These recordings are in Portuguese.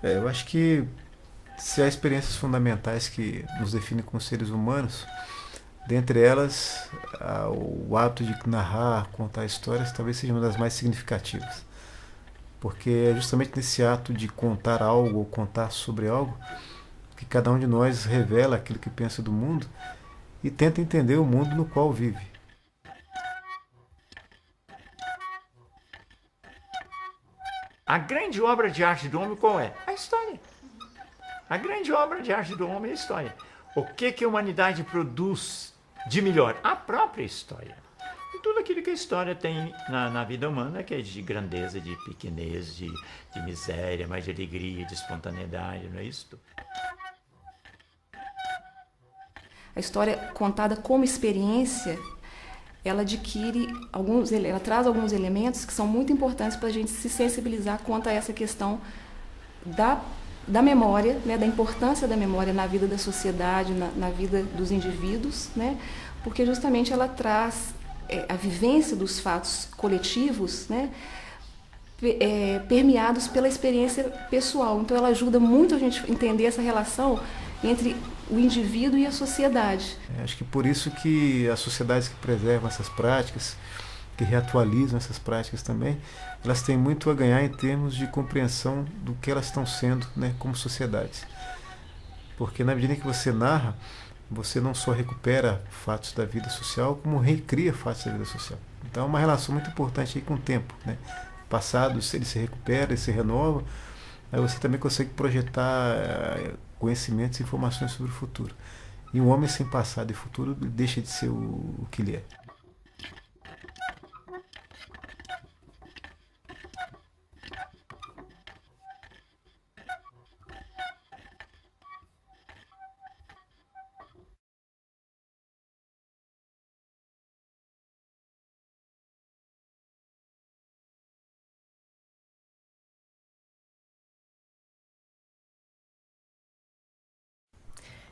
Eu acho que se há experiências fundamentais que nos definem como seres humanos, dentre elas, o hábito de narrar, contar histórias, talvez seja uma das mais significativas. Porque é justamente nesse ato de contar algo ou contar sobre algo que cada um de nós revela aquilo que pensa do mundo e tenta entender o mundo no qual vive. A grande obra de arte do homem qual é? A história. A grande obra de arte do homem é a história. O que a humanidade produz de melhor? A própria história. E tudo aquilo que a história tem na vida humana, que é de grandeza, de pequenez, de miséria, mas de alegria, de espontaneidade, não é isso? A história contada como experiência, ela ela traz alguns elementos que são muito importantes para a gente se sensibilizar quanto a essa questão da memória, né, da importância da memória na vida da sociedade, na vida dos indivíduos, né, porque justamente ela traz a vivência dos fatos coletivos, né, permeados pela experiência pessoal. Então ela ajuda muito a gente a entender essa relação entre o indivíduo e a sociedade. Acho que por isso que as sociedades que preservam essas práticas, que reatualizam essas práticas também, elas têm muito a ganhar em termos de compreensão do que elas estão sendo, né, como sociedades. Porque na medida que você narra, você não só recupera fatos da vida social, como recria fatos da vida social. Então é uma relação muito importante aí com o tempo, né? Passado, ele se recupera, ele se renova, aí você também consegue projetar conhecimentos e informações sobre o futuro. E um homem sem passado e futuro deixa de ser o que ele é.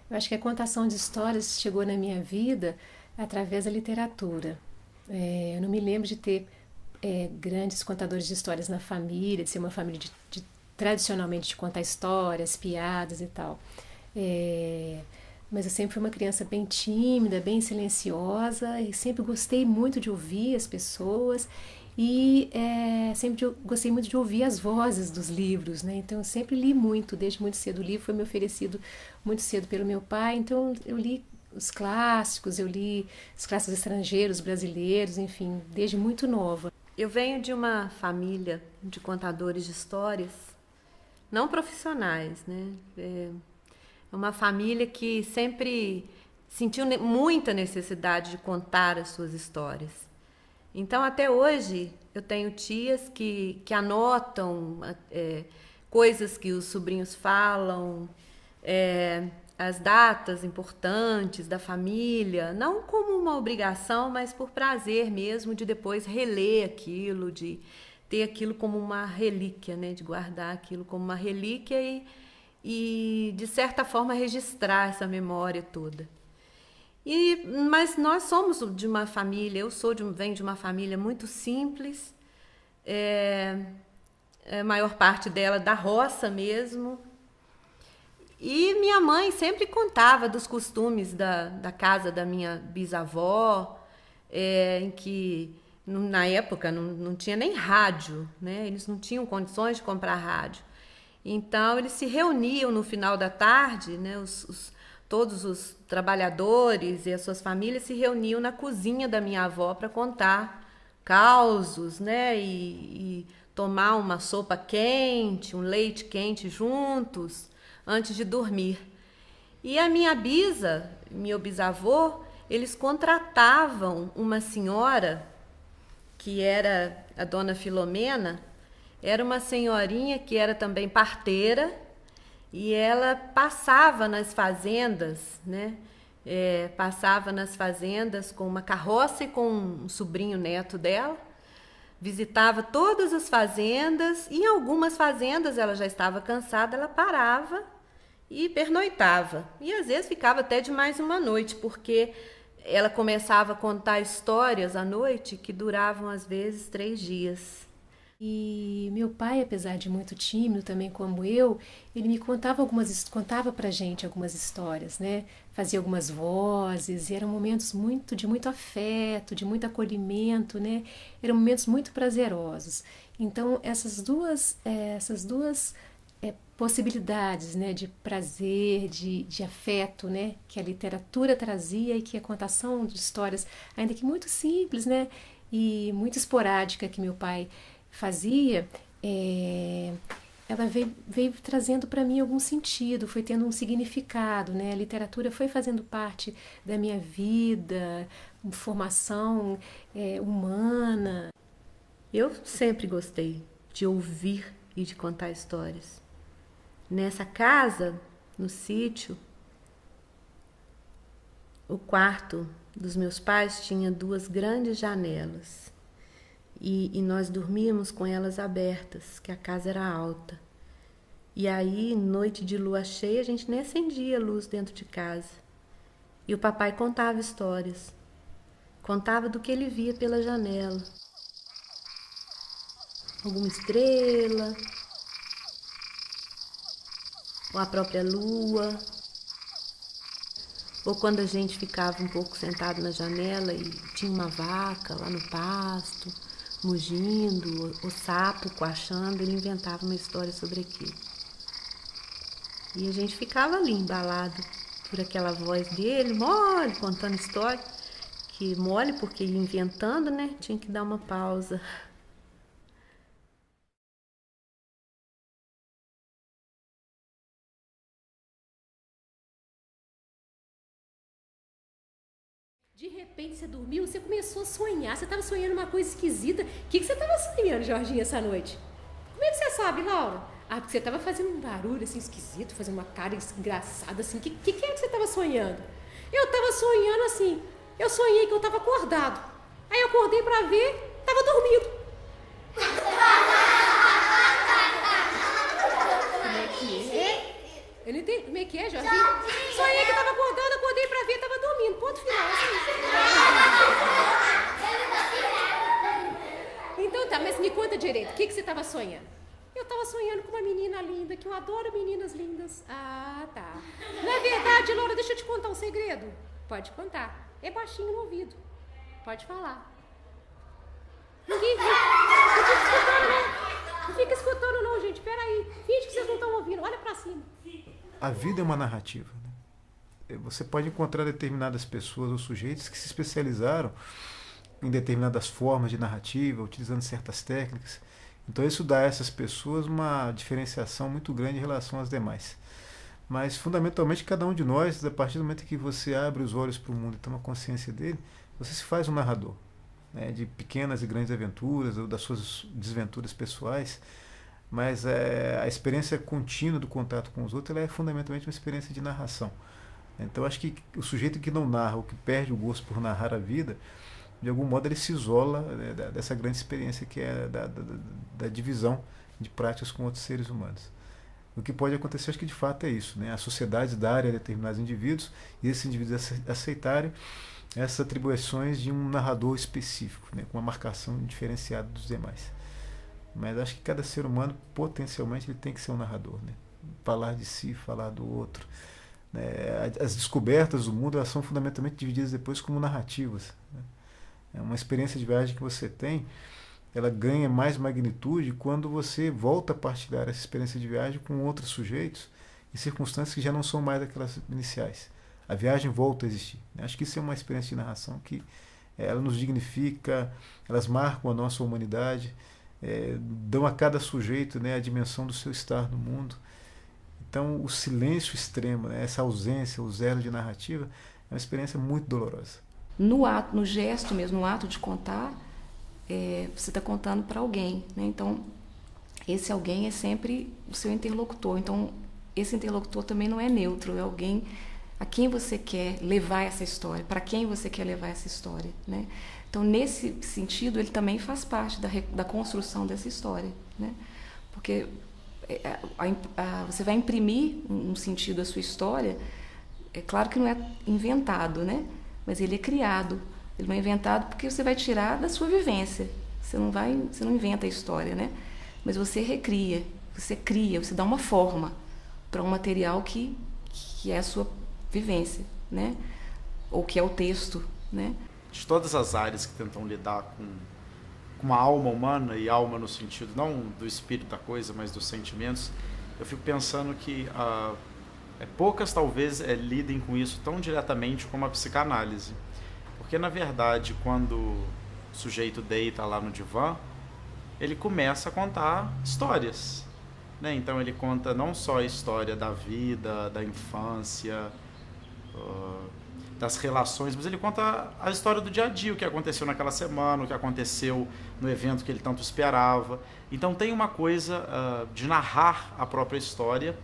Eu acho que a contação de histórias chegou na minha vida através da literatura. Eu não me lembro de ter grandes contadores de histórias na família, de ser uma família tradicionalmente de contar histórias, piadas e tal. Mas eu sempre fui uma criança bem tímida, bem silenciosa, e sempre gostei muito de ouvir as pessoas e sempre gostei muito de ouvir as vozes dos livros, né? Então eu sempre li muito, desde muito cedo. O livro foi me oferecido muito cedo pelo meu pai, então eu li os clássicos, eu li os clássicos estrangeiros, brasileiros, enfim, desde muito nova. Eu venho de uma família de contadores de histórias, não profissionais, né? É uma família que sempre sentiu muita necessidade de contar as suas histórias. Então, até hoje, eu tenho tias que anotam coisas que os sobrinhos falam, as datas importantes da família, não como uma obrigação, mas por prazer mesmo de depois reler aquilo, de ter aquilo como uma relíquia, né? De guardar aquilo como uma relíquia e de certa forma registrar essa memória toda. Mas nós somos de uma família, venho de uma família muito simples, a maior parte dela da roça mesmo. E minha mãe sempre contava dos costumes da casa da minha bisavó, em que na época não tinha nem rádio, né? Eles não tinham condições de comprar rádio. Então, eles se reuniam no final da tarde, né? Todos os trabalhadores e as suas famílias se reuniam na cozinha da minha avó para contar causos, né? E tomar uma sopa quente, um leite quente juntos, antes de dormir. E a minha meu bisavô, eles contratavam uma senhora, que era a dona Filomena. Era uma senhorinha que era também parteira e ela passava nas fazendas, né? Passava nas fazendas com uma carroça e com um sobrinho neto dela, visitava todas as fazendas e em algumas fazendas ela já estava cansada, ela parava e pernoitava. E às vezes ficava até de mais uma noite, porque ela começava a contar histórias à noite que duravam às vezes 3 dias. E meu pai, apesar de muito tímido também como eu, ele me contava pra gente algumas histórias, né? Fazia algumas vozes, e eram momentos de muito afeto, de muito acolhimento, né? Eram momentos muito prazerosos. Então, essas duas possibilidades, né, de prazer, de afeto, né, que a literatura trazia e que a contação de histórias, ainda que muito simples, né, e muito esporádica que meu pai fazia, ela veio trazendo para mim algum sentido, foi tendo um significado, né? A literatura foi fazendo parte da minha vida, formação humana. Eu sempre gostei de ouvir e de contar histórias. Nessa casa, no sítio, o quarto dos meus pais tinha 2 grandes janelas e nós dormíamos com elas abertas, que a casa era alta. E aí, noite de lua cheia, a gente nem acendia luz dentro de casa. E o papai contava histórias, contava do que ele via pela janela. Alguma estrela, ou a própria lua, ou quando a gente ficava um pouco sentado na janela e tinha uma vaca lá no pasto, mugindo, o sapo coachando, ele inventava uma história sobre aquilo. E a gente ficava ali embalado por aquela voz dele, mole, contando história, que mole porque ia inventando, né? Tinha que dar uma pausa. De repente você dormiu, você começou a sonhar, você estava sonhando uma coisa esquisita. O que você estava sonhando, Jorginho, essa noite? Como é que você sabe, Laura? Ah, porque você estava fazendo um barulho assim esquisito, fazendo uma cara engraçada assim. O que é que você estava sonhando? Eu estava sonhando assim, eu sonhei que eu estava acordado. Aí eu acordei para ver, estava dormindo. Como é que é? Eu não entendi. Como é que é, Jorginho? Sonhei que estava acordado, acordei pra ver, estava dormindo. Ponto final. Assim. Então tá, mas me conta direito. O que você estava sonhando? Eu estava sonhando com uma menina linda, que eu adoro meninas lindas. Ah, tá. Na verdade, Laura, deixa eu te contar um segredo. Pode contar. É baixinho no ouvido. Pode falar. Ninguém não fica escutando não, gente. Peraí. Finge que vocês não estão ouvindo. Olha pra cima. A vida é uma narrativa, né? Você pode encontrar determinadas pessoas ou sujeitos que se especializaram em determinadas formas de narrativa, utilizando certas técnicas. Então isso dá a essas pessoas uma diferenciação muito grande em relação às demais. Mas fundamentalmente cada um de nós, a partir do momento que você abre os olhos para o mundo e toma consciência dele, você se faz um narrador, né, de pequenas e grandes aventuras ou das suas desventuras pessoais. Mas a experiência contínua do contato com os outros ela é fundamentalmente uma experiência de narração. Então acho que o sujeito que não narra ou que perde o gosto por narrar a vida, de algum modo ele se isola, né, dessa grande experiência que é da divisão de práticas com outros seres humanos. O que pode acontecer, acho que de fato é isso, né? A sociedade darem a determinados indivíduos e esses indivíduos aceitarem essas atribuições de um narrador específico, né, com uma marcação diferenciada dos demais. Mas acho que cada ser humano, potencialmente, ele tem que ser um narrador, né? Falar de si, falar do outro. Né? As descobertas do mundo elas são fundamentalmente divididas depois como narrativas. Né? É uma experiência de viagem que você tem, ela ganha mais magnitude quando você volta a partilhar essa experiência de viagem com outros sujeitos em circunstâncias que já não são mais aquelas iniciais. A viagem volta a existir. Né? Acho que isso é uma experiência de narração que ela nos dignifica, elas marcam a nossa humanidade, dão a cada sujeito, né, a dimensão do seu estar no mundo. Então o silêncio extremo, né, essa ausência, o zero de narrativa, é uma experiência muito dolorosa. No ato, no gesto mesmo, no ato de contar, você está contando para alguém, né? Então esse alguém é sempre o seu interlocutor. Então esse interlocutor também não é neutro, é alguém a quem você quer levar essa história, para quem você quer levar essa história, né? Então, nesse sentido, ele também faz parte da construção dessa história, né? Porque você vai imprimir um sentido à sua história, é claro que não é inventado, né? Mas ele é criado. Ele não é inventado porque você vai tirar da sua vivência. Você não inventa a história, né? Mas você recria, você cria, você dá uma forma para um material que é a sua vivência, né? Ou que é o texto, né? De todas as áreas que tentam lidar com a alma humana, e alma no sentido não do espírito da coisa, mas dos sentimentos, eu fico pensando que poucas talvez lidem com isso tão diretamente como a psicanálise. Porque, na verdade, quando o sujeito deita lá no divã, ele começa a contar histórias, né? Então ele conta não só a história da vida, da infância, das relações, mas ele conta a história do dia a dia, o que aconteceu naquela semana, o que aconteceu no evento que ele tanto esperava. Então tem uma coisa de narrar a própria história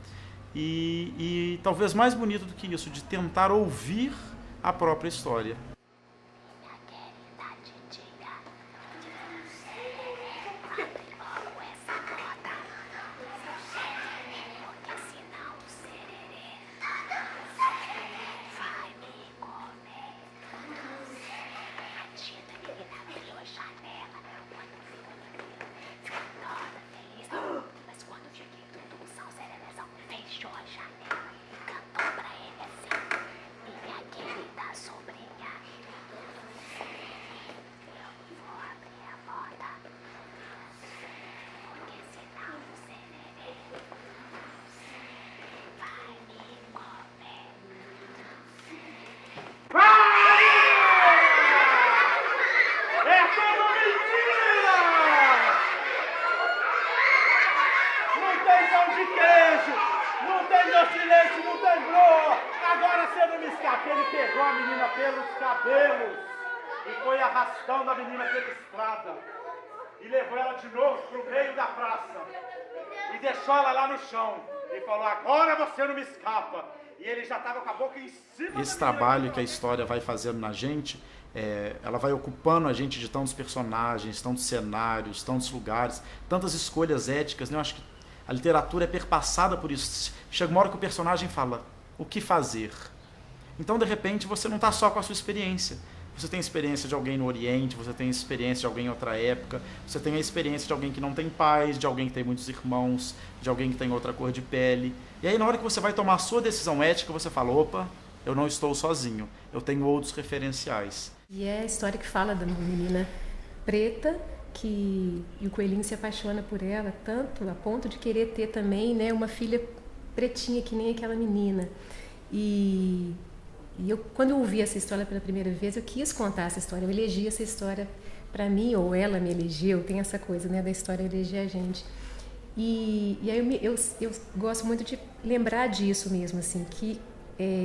e talvez mais bonito do que isso, de tentar ouvir a própria história. Ele pegou a menina pelos cabelos e foi arrastando a menina pela estrada e levou ela de novo para o meio da praça e deixou ela lá no chão e falou: agora você não me escapa. E ele já estava com a boca em cima. Esse trabalho que a história vai fazendo na gente, ela vai ocupando a gente de tantos personagens, tantos cenários, tantos lugares, tantas escolhas éticas, né? Eu acho que a literatura é perpassada por isso. Chega uma hora que o personagem fala: o que fazer? Então, de repente, você não está só com a sua experiência. Você tem a experiência de alguém no Oriente, você tem a experiência de alguém em outra época, você tem a experiência de alguém que não tem pais, de alguém que tem muitos irmãos, de alguém que tem outra cor de pele. E aí, na hora que você vai tomar a sua decisão ética, você fala: opa, eu não estou sozinho, eu tenho outros referenciais. E é a história que fala da menina preta, e o coelhinho se apaixona por ela, tanto a ponto de querer ter também, né, uma filha pretinha que nem aquela menina. E eu, quando eu ouvi essa história pela primeira vez, eu quis contar essa história, eu elegi essa história para mim, ou ela me elegeu, tem essa coisa, né, da história eleger a gente. E aí eu gosto muito de lembrar disso mesmo, assim, que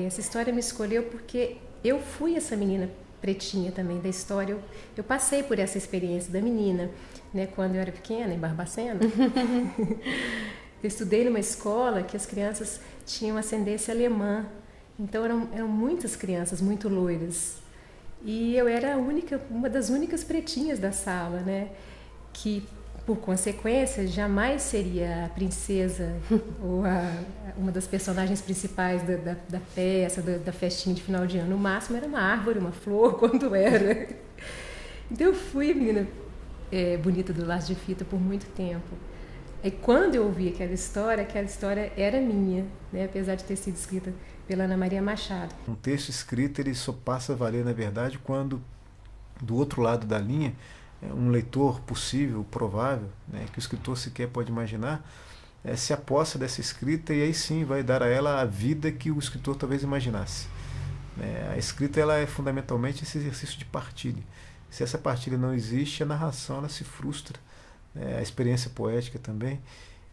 essa história me escolheu porque eu fui essa menina pretinha também da história, eu passei por essa experiência da menina, né, quando eu era pequena, em Barbacena. Eu estudei numa escola que as crianças tinham ascendência alemã. Então eram muitas crianças muito loiras e eu era uma das únicas pretinhas da sala, né? Que por consequência jamais seria a princesa ou uma das personagens principais da peça, da festinha de final de ano. No máximo era uma árvore, uma flor, quando era. Então eu fui a menina bonita do laço de fita por muito tempo. E quando eu ouvi aquela história era minha, né? Apesar de ter sido escrita pela Ana Maria Machado. Um texto escrito ele só passa a valer, na verdade, quando do outro lado da linha, um leitor possível, provável, né, que o escritor sequer pode imaginar, se aposta dessa escrita e aí sim vai dar a ela a vida que o escritor talvez imaginasse. A escrita ela é fundamentalmente esse exercício de partilha. Se essa partilha não existe, a narração ela se frustra, a experiência poética também.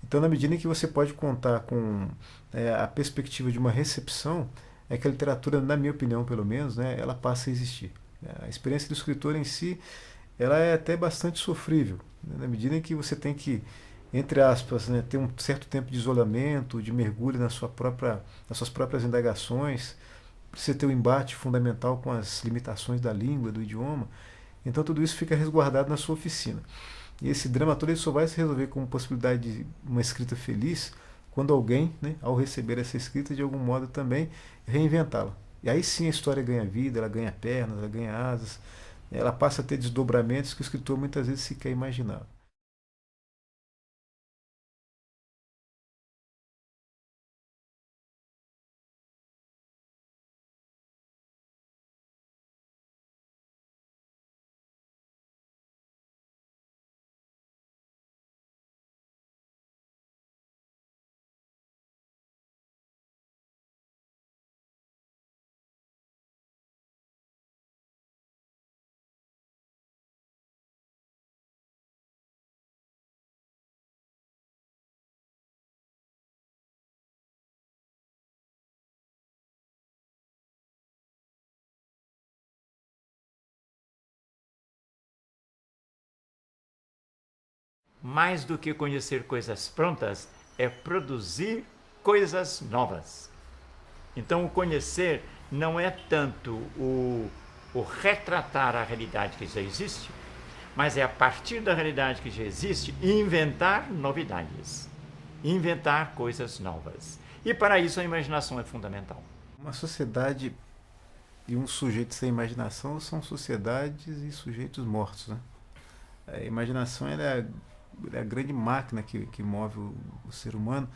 Então, na medida em que você pode contar com a perspectiva de uma recepção, é que a literatura, na minha opinião pelo menos, né, ela passa a existir. A experiência do escritor em si, ela é até bastante sofrível, né, na medida em que você tem que, entre aspas, né, ter um certo tempo de isolamento, de mergulho nas suas próprias indagações, precisa ter um embate fundamental com as limitações da língua, do idioma. Então tudo isso fica resguardado na sua oficina. E esse drama todo ele só vai se resolver com possibilidade de uma escrita feliz quando alguém, né, ao receber essa escrita, de algum modo também reinventá-la. E aí sim a história ganha vida, ela ganha pernas, ela ganha asas, ela passa a ter desdobramentos que o escritor muitas vezes sequer imaginava. Mais do que conhecer coisas prontas, é produzir coisas novas. Então, o conhecer não é tanto o retratar a realidade que já existe, mas é a partir da realidade que já existe inventar novidades, inventar coisas novas. E para isso a imaginação é fundamental. Uma sociedade e um sujeito sem imaginação são sociedades e sujeitos mortos, né? A imaginação é a grande máquina que move o ser humano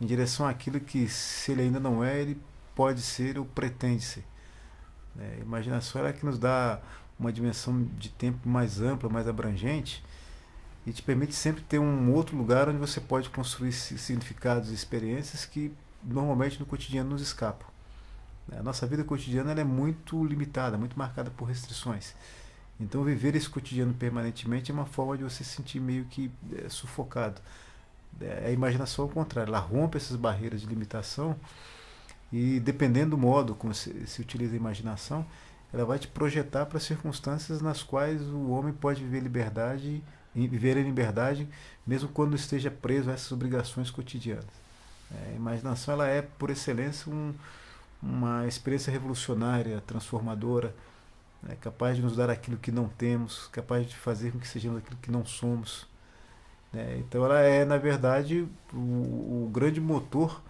em direção àquilo que, se ele ainda não é, ele pode ser ou pretende ser. A imaginação é que nos dá uma dimensão de tempo mais ampla, mais abrangente, e te permite sempre ter um outro lugar onde você pode construir significados e experiências que normalmente no cotidiano nos escapam. A nossa vida cotidiana ela é muito limitada, muito marcada por restrições. Então viver esse cotidiano permanentemente é uma forma de você se sentir meio que sufocado. A imaginação ao contrário, ela rompe essas barreiras de limitação e dependendo do modo como se utiliza a imaginação, ela vai te projetar para circunstâncias nas quais o homem pode viver viver em liberdade, mesmo quando esteja preso a essas obrigações cotidianas. A imaginação ela é, por excelência, uma experiência revolucionária, transformadora, capaz de nos dar aquilo que não temos, capaz de fazer com que sejamos aquilo que não somos. Então ela é, na verdade, o grande motor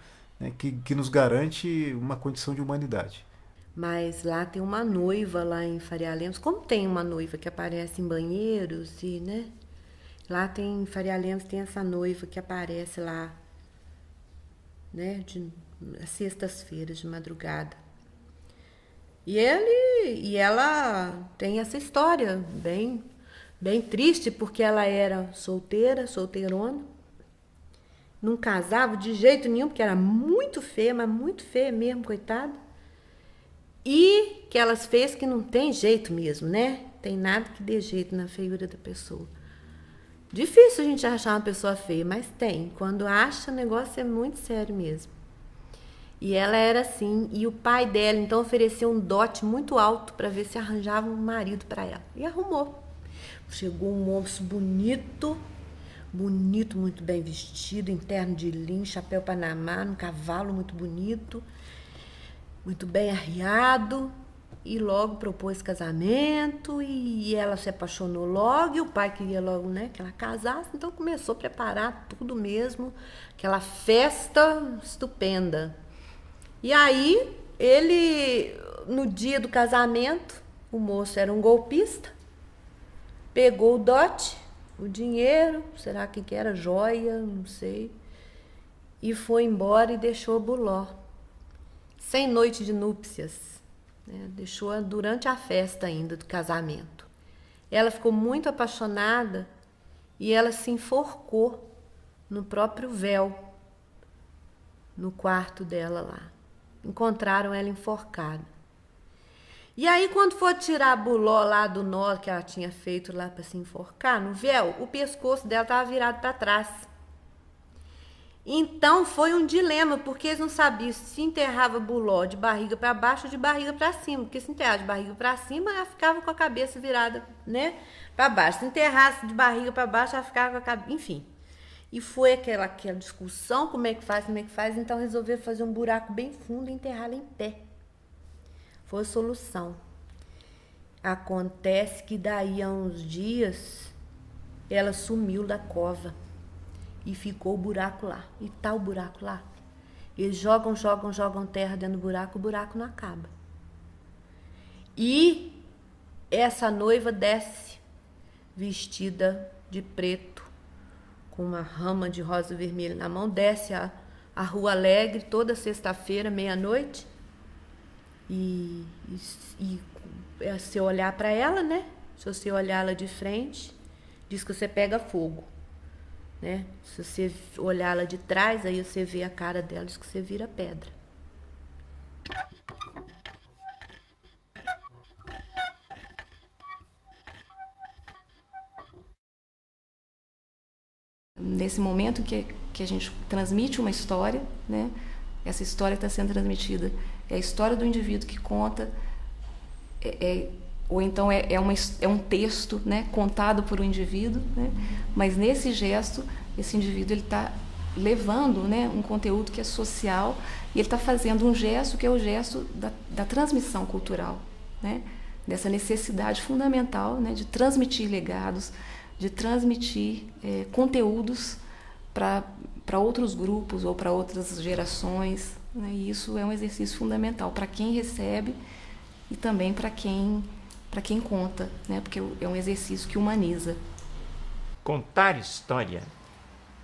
que nos garante uma condição de humanidade. Mas lá tem uma noiva lá em Faria Lemos. Como tem uma noiva que aparece em banheiros e, né? Lá em Faria Lemos tem essa noiva que aparece lá, né? Sextas-feiras de madrugada. E ela tem essa história bem triste, porque ela era solteirona, não casava de jeito nenhum, porque era muito feia, mas muito feia mesmo, coitada. E que elas fez que não tem jeito mesmo, né? Tem nada que dê jeito na feiura da pessoa. Difícil a gente achar uma pessoa feia, mas tem. Quando acha, o negócio é muito sério mesmo. E ela era assim, e o pai dela então ofereceu um dote muito alto para ver se arranjava um marido para ela. E arrumou. Chegou um moço bonito, muito bem vestido, em terno de linho, chapéu panamá, um cavalo muito bonito, muito bem arriado, e logo propôs casamento, e ela se apaixonou logo, e o pai queria logo, né, que ela casasse, então começou a preparar tudo mesmo, aquela festa estupenda. E aí, ele, no dia do casamento, o moço era um golpista, pegou o dote, o dinheiro, será que era joia, não sei, e foi embora e deixou Buló, sem noite de núpcias, né? Deixou durante a festa ainda do casamento. Ela ficou muito apaixonada e ela se enforcou no próprio véu, no quarto dela lá. Encontraram ela enforcada. E aí, quando for tirar a Buló lá do nó que ela tinha feito lá para se enforcar no véu, o pescoço dela estava virado para trás. Então foi um dilema, porque eles não sabiam se enterrava Buló de barriga para baixo ou de barriga para cima. Porque se enterrar de barriga para cima, ela ficava com a cabeça virada, né, para baixo. Se enterrasse de barriga para baixo, ela ficava com a cabeça, enfim. E foi aquela discussão, como é que faz, então resolveu fazer um buraco bem fundo e enterrá-la em pé. Foi a solução. Acontece que daí a uns dias, ela sumiu da cova e ficou o buraco lá. E tá o buraco lá. Eles jogam terra dentro do buraco, o buraco não acaba. E essa noiva desce vestida de preto, com uma rama de rosa vermelha na mão, desce a Rua Alegre toda sexta-feira, meia-noite. E se eu olhar para ela, né? Se você olhar ela de frente, diz que você pega fogo, né? Se você olhar ela de trás, aí você vê a cara dela, diz que você vira pedra. Nesse momento que a gente transmite uma história, né? Essa história está sendo transmitida. É a história do indivíduo que conta, ou então é um texto, né? Contado por um indivíduo, né? Mas nesse gesto, esse indivíduo está levando, né? Um conteúdo que é social, e ele está fazendo um gesto que é o gesto da transmissão cultural, né? Dessa necessidade fundamental, né? De transmitir legados, de transmitir conteúdos para outros grupos ou para outras gerações, né? E isso é um exercício fundamental para quem recebe e também para quem conta, né? Porque é um exercício que humaniza. Contar história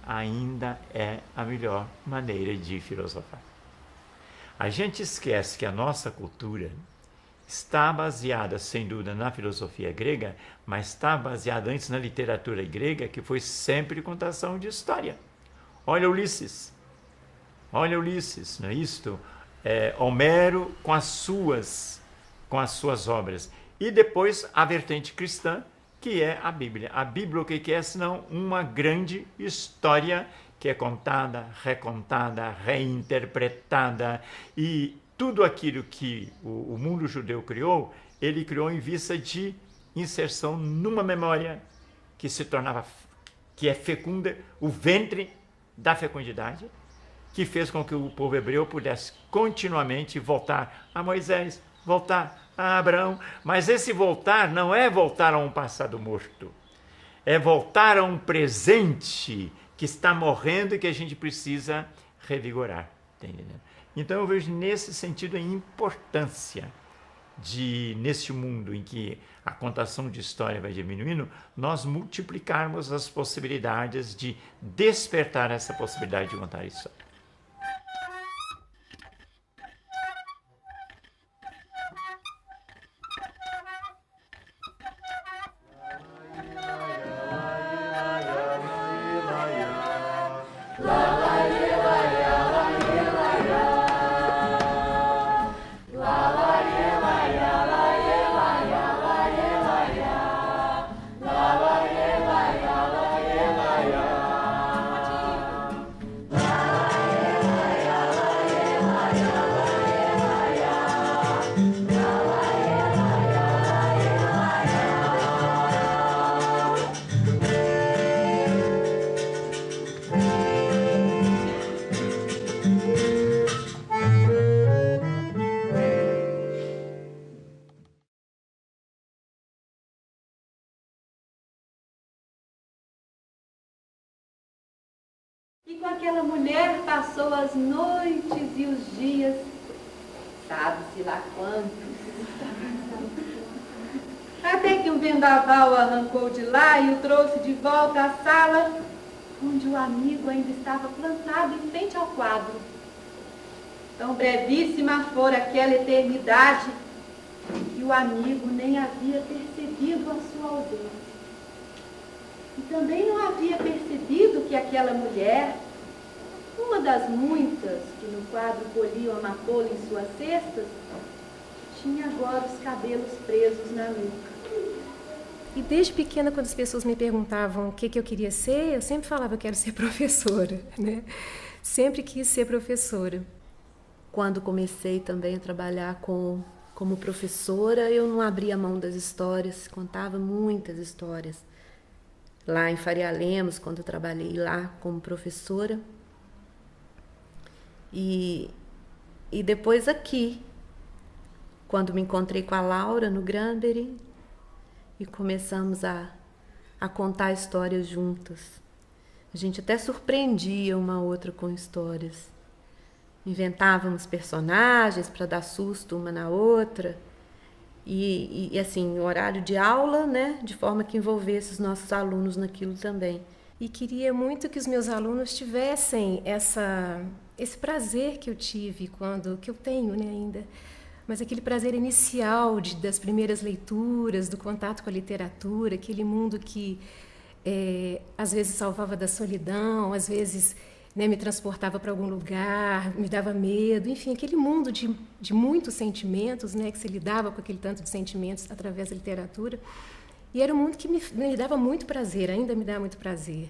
ainda é a melhor maneira de filosofar. A gente esquece que a nossa cultura está baseada, sem dúvida, na filosofia grega, mas está baseada antes na literatura grega, que foi sempre contação de história. Olha Ulisses, não é isto? Homero com as suas obras. E depois a vertente cristã, que é a Bíblia. A Bíblia, o que é senão uma grande história que é contada, recontada, reinterpretada, e tudo aquilo que o mundo judeu criou, ele criou em vista de inserção numa memória que se tornava, que é fecunda, o ventre da fecundidade, que fez com que o povo hebreu pudesse continuamente voltar a Moisés, voltar a Abraão. Mas esse voltar não é voltar a um passado morto, é voltar a um presente que está morrendo e que a gente precisa revigorar. Tá entendendo? Então eu vejo nesse sentido a importância de, nesse mundo em que a contação de história vai diminuindo, nós multiplicarmos as possibilidades de despertar essa possibilidade de contar história. E com aquela mulher passou as noites e os dias, sabe-se lá quantos. Até que um vendaval o arrancou de lá e o trouxe de volta à sala, onde o amigo ainda estava plantado em frente ao quadro. Tão brevíssima fora aquela eternidade que o amigo nem havia percebido a sua ausência. E também não havia percebido que aquela mulher, uma das muitas que no quadro colhiam amapola em suas cestas, tinha agora os cabelos presos na nuca. E desde pequena, quando as pessoas me perguntavam o que eu queria ser, eu sempre falava, eu quero ser professora, né? Sempre quis ser professora. Quando comecei também a trabalhar como professora, eu não abria mão das histórias, contava muitas histórias. Lá em Faria Lemos, quando eu trabalhei lá como professora. E depois aqui, quando me encontrei com a Laura no Granbury e começamos a contar histórias juntas. A gente até surpreendia uma outra com histórias. Inventávamos personagens para dar susto uma na outra. e assim, horário de aula, né, de forma que envolvesse os nossos alunos naquilo também. E queria muito que os meus alunos tivessem esse prazer que eu tive que eu tenho, né, ainda, mas aquele prazer inicial das primeiras leituras, do contato com a literatura, aquele mundo que às vezes salvava da solidão, às vezes, né, me transportava para algum lugar, me dava medo, enfim, aquele mundo de muitos sentimentos, né, que se lidava com aquele tanto de sentimentos através da literatura. E era um mundo que me dava muito prazer, ainda me dá muito prazer.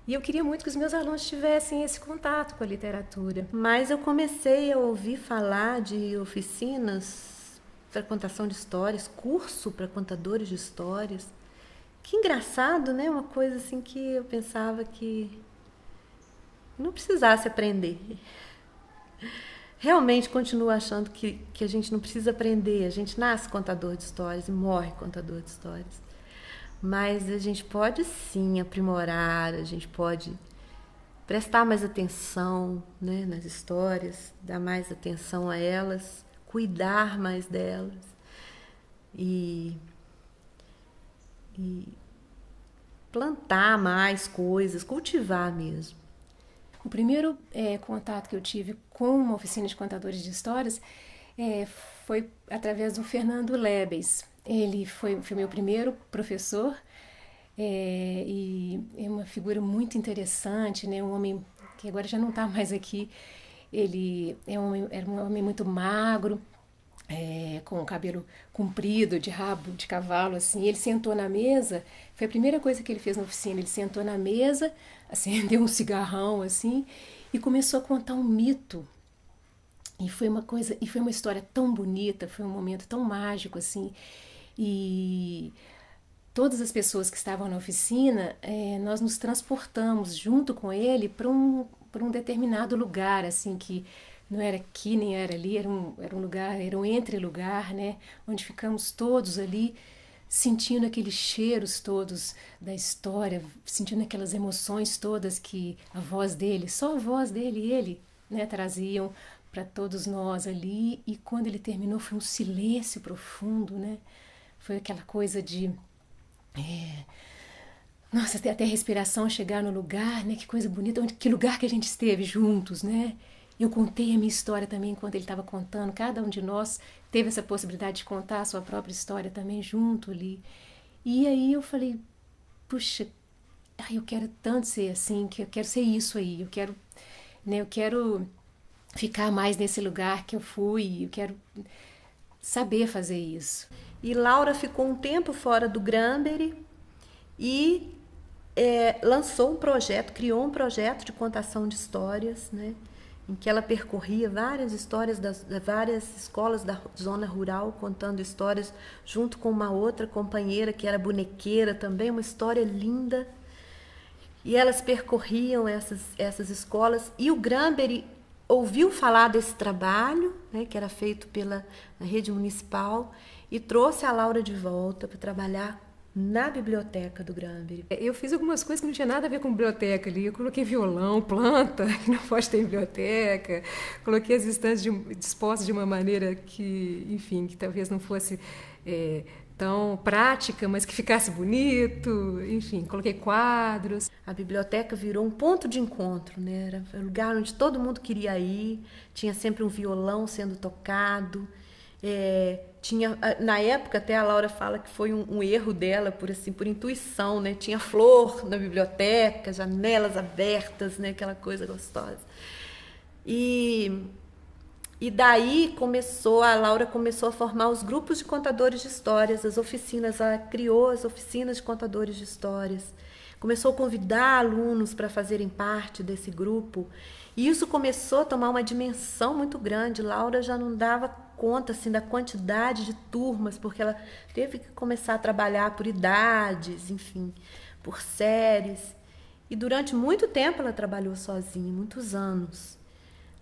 E eu queria muito que os meus alunos tivessem esse contato com a literatura. Mas eu comecei a ouvir falar de oficinas para contação de histórias, curso para contadores de histórias. Que engraçado, né? Uma coisa assim que eu pensava que não precisasse aprender. Realmente continuo achando que a gente não precisa aprender. A gente nasce contador de histórias e morre contador de histórias. Mas a gente pode sim aprimorar, a gente pode prestar mais atenção, né, nas histórias, dar mais atenção a elas, cuidar mais delas e plantar mais coisas, cultivar mesmo. O primeiro contato que eu tive com uma oficina de contadores de histórias foi através do Fernando Lebes. Ele foi meu primeiro professor e é uma figura muito interessante, né? Um homem que agora já não está mais aqui. Ele era um homem muito magro, com o cabelo comprido, de rabo de cavalo, assim. Ele sentou na mesa, foi a primeira coisa que ele fez na oficina. Ele sentou na mesa, acendeu um cigarrão, assim, e começou a contar um mito. E foi uma história tão bonita, foi um momento tão mágico, assim. E todas as pessoas que estavam na oficina, nós nos transportamos junto com ele para um determinado lugar, assim, que não era aqui nem era ali, era um lugar, era um entre-lugar, né, onde ficamos todos ali sentindo aqueles cheiros todos da história, sentindo aquelas emoções todas que a voz dele, só a voz dele e ele, né, traziam para todos nós ali. E quando ele terminou foi um silêncio profundo, né, foi aquela coisa de nossa, até a respiração chegar no lugar, né, que coisa bonita, que lugar que a gente esteve juntos, né. Eu contei a minha história também enquanto ele estava contando. Cada um de nós teve essa possibilidade de contar a sua própria história também junto ali. E aí eu falei, puxa, eu quero tanto ser assim, que eu quero ser isso aí. Eu quero ficar mais nesse lugar que eu fui, eu quero saber fazer isso. E Laura ficou um tempo fora do Granbury e criou um projeto de contação de histórias, né? Em que ela percorria várias histórias das várias escolas da zona rural, contando histórias junto com uma outra companheira que era bonequeira também, uma história linda. E elas percorriam essas escolas, e o Granbury ouviu falar desse trabalho, né, que era feito pela rede municipal, e trouxe a Laura de volta para trabalhar na biblioteca do Granbury. Eu fiz algumas coisas que não tinha nada a ver com biblioteca ali. Eu coloquei violão, planta, que não pode ter em biblioteca. Coloquei as estantes dispostas de uma maneira que, enfim, que talvez não fosse tão prática, mas que ficasse bonito. Enfim, coloquei quadros. A biblioteca virou um ponto de encontro, né? Era um lugar onde todo mundo queria ir. Tinha sempre um violão sendo tocado. Na época, até a Laura fala que foi um erro dela, por intuição, né? Tinha flor na biblioteca, janelas abertas, né? Aquela coisa gostosa. E daí a Laura começou a formar os grupos de contadores de histórias, as oficinas, ela criou as oficinas de contadores de histórias, começou a convidar alunos para fazerem parte desse grupo. E isso começou a tomar uma dimensão muito grande. Laura já não dava conta assim, da quantidade de turmas, porque ela teve que começar a trabalhar por idades, enfim, por séries. E durante muito tempo ela trabalhou sozinha, muitos anos.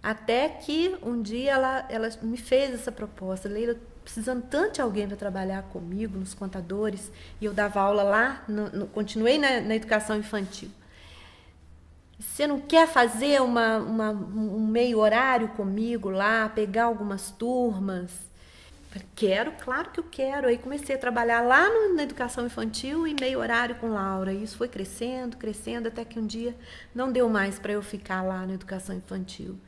Até que um dia ela me fez essa proposta. Leila, precisando tanto de alguém para trabalhar comigo, nos contadores, e eu dava aula lá, continuei na educação infantil. Você não quer fazer um meio horário comigo lá, pegar algumas turmas? Falei, quero, claro que eu quero. Aí comecei a trabalhar lá na educação infantil e meio horário com Laura. E isso foi crescendo, crescendo, até que um dia não deu mais para eu ficar lá na educação infantil.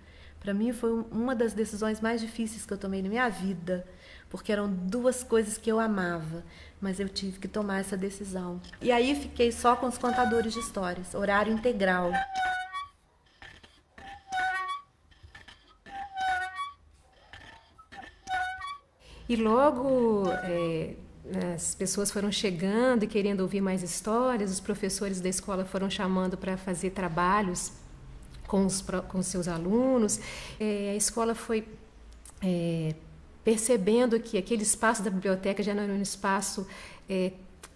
Para mim foi uma das decisões mais difíceis que eu tomei na minha vida, porque eram duas coisas que eu amava, mas eu tive que tomar essa decisão. E aí fiquei só com os contadores de histórias, horário integral. E logo as pessoas foram chegando e querendo ouvir mais histórias, os professores da escola foram chamando para fazer trabalhos com os seus alunos. A escola foi percebendo que aquele espaço da biblioteca já não era um espaço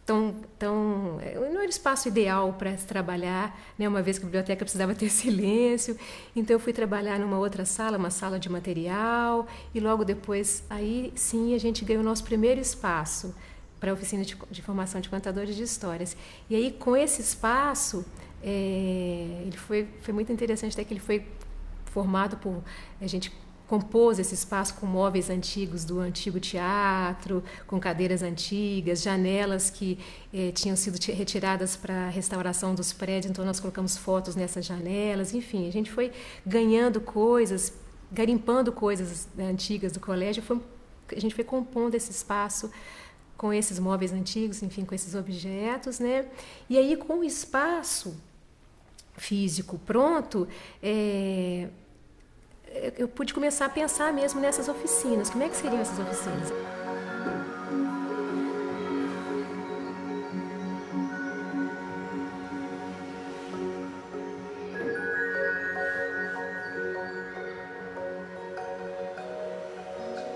não era um espaço ideal para se trabalhar, né? Uma vez que a biblioteca precisava ter silêncio. Então eu fui trabalhar numa outra sala, uma sala de material, e logo depois, aí sim, a gente ganhou o nosso primeiro espaço para a oficina de formação de contadores de histórias. E aí, com esse espaço, ele foi muito interessante, até que ele foi formado por... A gente compôs esse espaço com móveis antigos do antigo teatro, com cadeiras antigas, janelas que tinham sido retiradas para a restauração dos prédios, então nós colocamos fotos nessas janelas. Enfim, a gente foi ganhando coisas, garimpando coisas antigas do colégio, a gente foi compondo esse espaço com esses móveis antigos, enfim, com esses objetos, né? E aí, com o espaço físico pronto, eu pude começar a pensar mesmo nessas oficinas. Como é que seriam essas oficinas?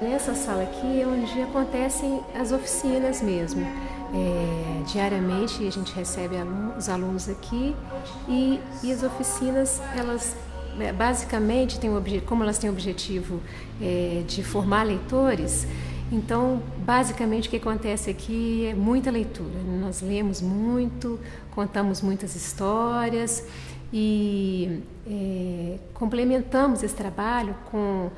Nessa sala aqui é onde acontecem as oficinas mesmo. Diariamente a gente recebe os alunos aqui e as oficinas, elas basicamente, como elas têm o objetivo de formar leitores, então, basicamente, o que acontece aqui é muita leitura. Nós lemos muito, contamos muitas histórias e complementamos esse trabalho com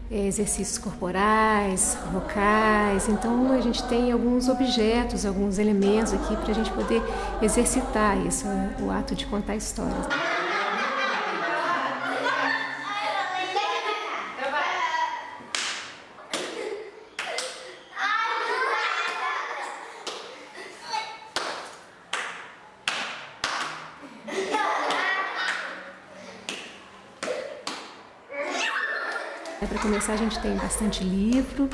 exercícios corporais, vocais. Então, a gente tem alguns objetos, alguns elementos aqui para a gente poder exercitar isso, o ato de contar histórias. Para começar, a gente tem bastante livro,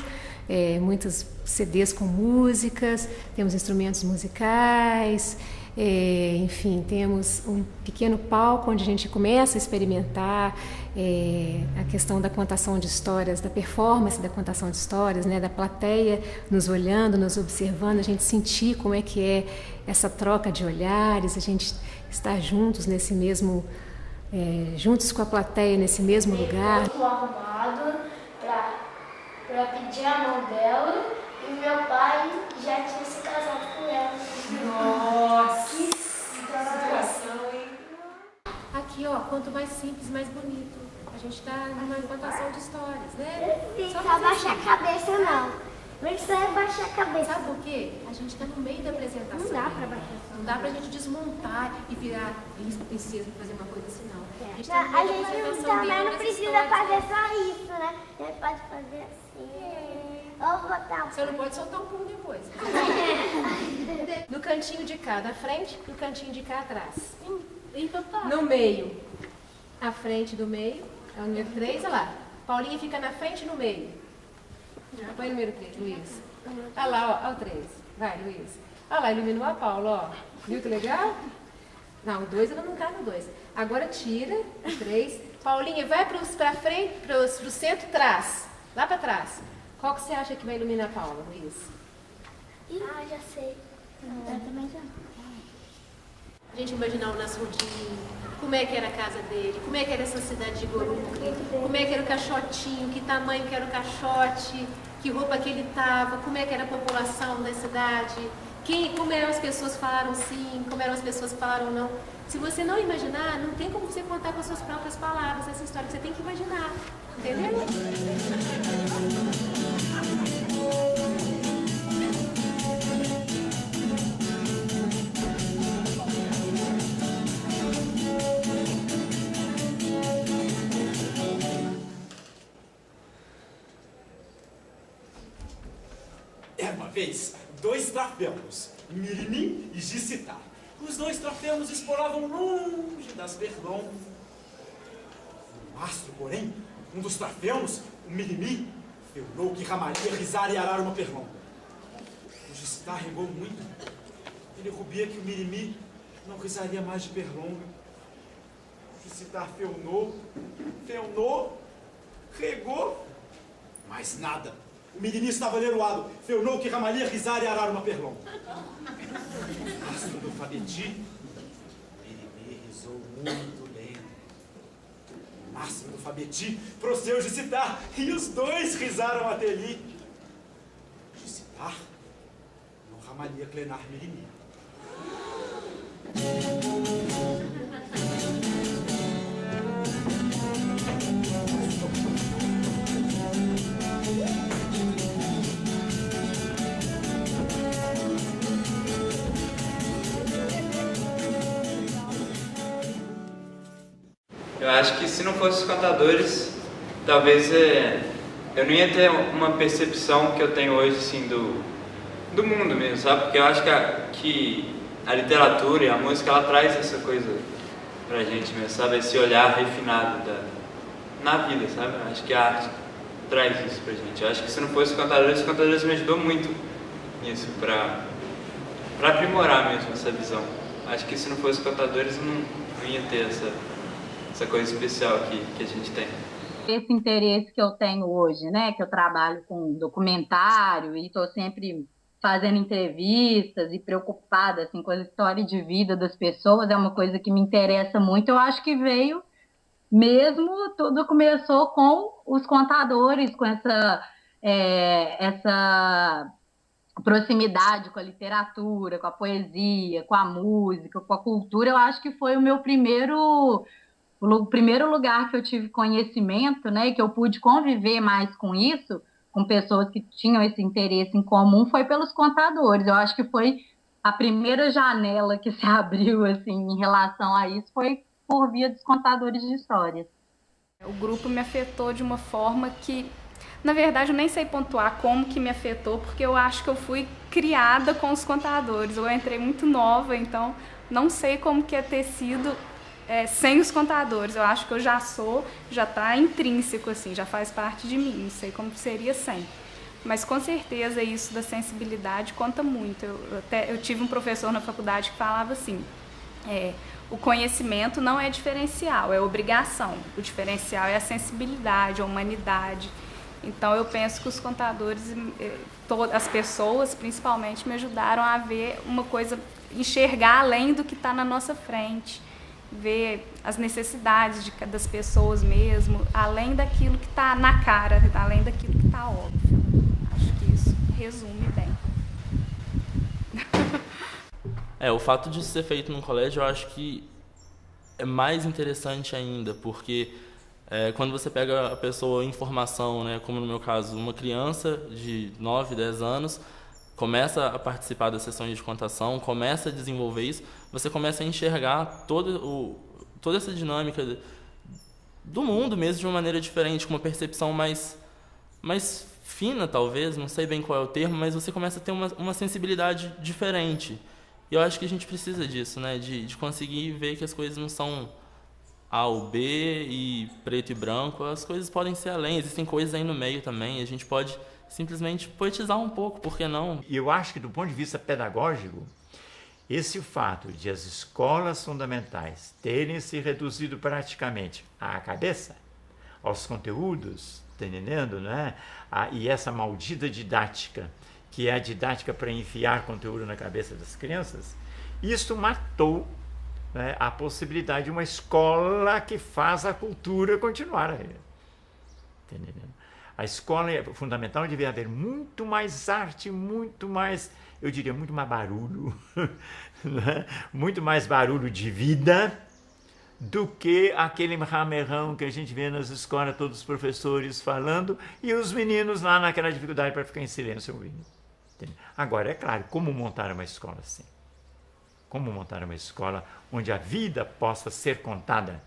muitos CDs com músicas, temos instrumentos musicais, enfim, temos um pequeno palco onde a gente começa a experimentar a questão da contação de histórias, da performance da contação de histórias, né, da plateia nos olhando, nos observando, a gente sentir como é que é essa troca de olhares, a gente estar juntos nesse mesmo... juntos com a plateia nesse mesmo lugar. Estou arrumado para pedir a mão dela e meu pai já tinha se casado com ela. Nossa! Que situação, hein? Aqui, ó, quanto mais simples, mais bonito. A gente está numa contação de histórias, né? Não só abaixar a cabeça, não. Não precisa abaixar a cabeça. Sabe por quê? A gente está no meio da apresentação. Não dá para abaixar. Não dá pra gente desmontar e virar princesa e fazer uma coisa assim, não. A gente também não precisa fazer só isso, né? A gente pode fazer assim. Ou botar Você não pode soltar um pulo depois. No cantinho de cá da frente, no cantinho de cá atrás. No meio. A frente do meio. É o número 3, olha lá. Paulinha fica na frente e no meio. Põe o número 3, Luiz. Olha lá, ó, ó o 3. Vai, Luiz. Olha lá, iluminou a Paula, ó. Viu que legal? Não, o 2 ela não tá no 2. Agora tira o 3. Paulinha, vai pra frente, pro centro, trás. Lá pra trás. Qual que você acha que vai iluminar a Paula, Luiz? Ah, já sei. Eu também já. A gente imaginar o Nasrudinho, como é que era a casa dele, como é que era essa cidade de Goruque, como é que era o caixotinho, que tamanho que era o caixote, que roupa que ele tava, como é que era a população da cidade, como eram as pessoas que falaram sim, como eram as pessoas que falaram não. Se você não imaginar, não tem como você contar com as suas próprias palavras essa história, você tem que imaginar, entendeu? fez 2 trafeunos, Mirmim e Gicitar. Os 2 trafeunos exploravam longe das Verlon. O mastro, porém, um dos trafeunos, o Mirmim, feunou que ramaria risar e arar uma perlon. O Gicitar regou muito. Ele rubia que o Mirimi não risaria mais de perlonga. O Gicitar feunou, regou, mas nada. O Mirimi estava leroado, feunou que ramaria risar e arar uma perlonga. O mastro do Fabeti, o Mirimi risou muito lento. O mastro do Fabeti prosseguiu o Gicitar e os 2 risaram até ali. O Gicitar não ramaria clenar Mirimi. Eu acho que se não fosse os contadores, talvez eu não ia ter uma percepção que eu tenho hoje, assim, do mundo mesmo, sabe? Porque eu acho que a literatura e a música, ela traz essa coisa pra gente mesmo, sabe? Esse olhar refinado na vida, sabe? Eu acho que a arte traz isso pra gente. Eu acho que se não fosse os contadores me ajudou muito nisso, pra aprimorar mesmo essa visão. Acho que se não fosse os contadores, eu não ia ter essa coisa especial que a gente tem. Esse interesse que eu tenho hoje, né? Que eu trabalho com documentário e estou sempre fazendo entrevistas e preocupada assim, com a história de vida das pessoas, é uma coisa que me interessa muito. Eu acho que veio mesmo, tudo começou com os contadores, com essa proximidade com a literatura, com a poesia, com a música, com a cultura. Eu acho que foi o primeiro lugar que eu tive conhecimento, né, que eu pude conviver mais com isso, com pessoas que tinham esse interesse em comum, foi pelos contadores. Eu acho que foi a primeira janela que se abriu assim, em relação a isso, foi por via dos contadores de histórias. O grupo me afetou de uma forma que, na verdade, eu nem sei pontuar como que me afetou, porque eu acho que eu fui criada com os contadores. Eu entrei muito nova, então não sei como que é ter sido sem os contadores. Eu acho que eu já está intrínseco, assim, já faz parte de mim, não sei como seria sem. Mas com certeza isso da sensibilidade conta muito. Eu tive um professor na faculdade que falava assim, o conhecimento não é diferencial, é obrigação. O diferencial é a sensibilidade, a humanidade. Então eu penso que os contadores, as pessoas principalmente, me ajudaram a ver uma coisa, enxergar além do que está na nossa frente, ver as necessidades das pessoas mesmo, além daquilo que está na cara, além daquilo que está óbvio. Acho que isso resume bem. O fato de ser feito num colégio, eu acho que é mais interessante ainda, porque quando você pega a pessoa em formação, né, como no meu caso, uma criança de 9, 10 anos, começa a participar das sessões de contação, começa a desenvolver isso, você começa a enxergar toda essa dinâmica do mundo mesmo de uma maneira diferente, com uma percepção mais fina, talvez, não sei bem qual é o termo, mas você começa a ter uma sensibilidade diferente. E eu acho que a gente precisa disso, né, de conseguir ver que as coisas não são A ou B e preto e branco, as coisas podem ser além, existem coisas aí no meio também, a gente pode simplesmente poetizar um pouco, por que não? E eu acho que, do ponto de vista pedagógico, esse fato de as escolas fundamentais terem se reduzido praticamente à cabeça, aos conteúdos, tá entendendo, né? E essa maldita didática, que é a didática para enfiar conteúdo na cabeça das crianças, isto matou, né, a possibilidade de uma escola que faz a cultura continuar. Tá entendendo? A escola fundamental devia haver muito mais arte, muito mais, eu diria, muito mais barulho, né? Muito mais barulho de vida do que aquele ramerrão que a gente vê nas escolas, todos os professores falando e os meninos lá naquela dificuldade para ficar em silêncio ouvindo. Entendeu? Agora, é claro, como montar uma escola assim? Como montar uma escola onde a vida possa ser contada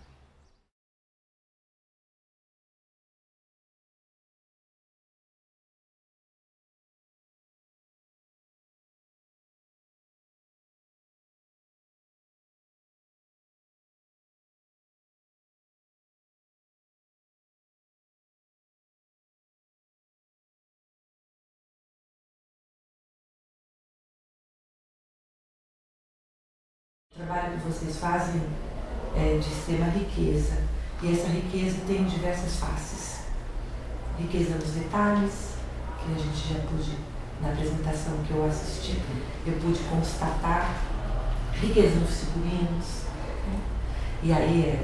O trabalho que vocês fazem é de extrema riqueza, e essa riqueza tem diversas faces. Riqueza nos detalhes, que a gente já pôde, na apresentação que eu assisti, eu pude constatar. Riqueza nos figurinos, né? E aí,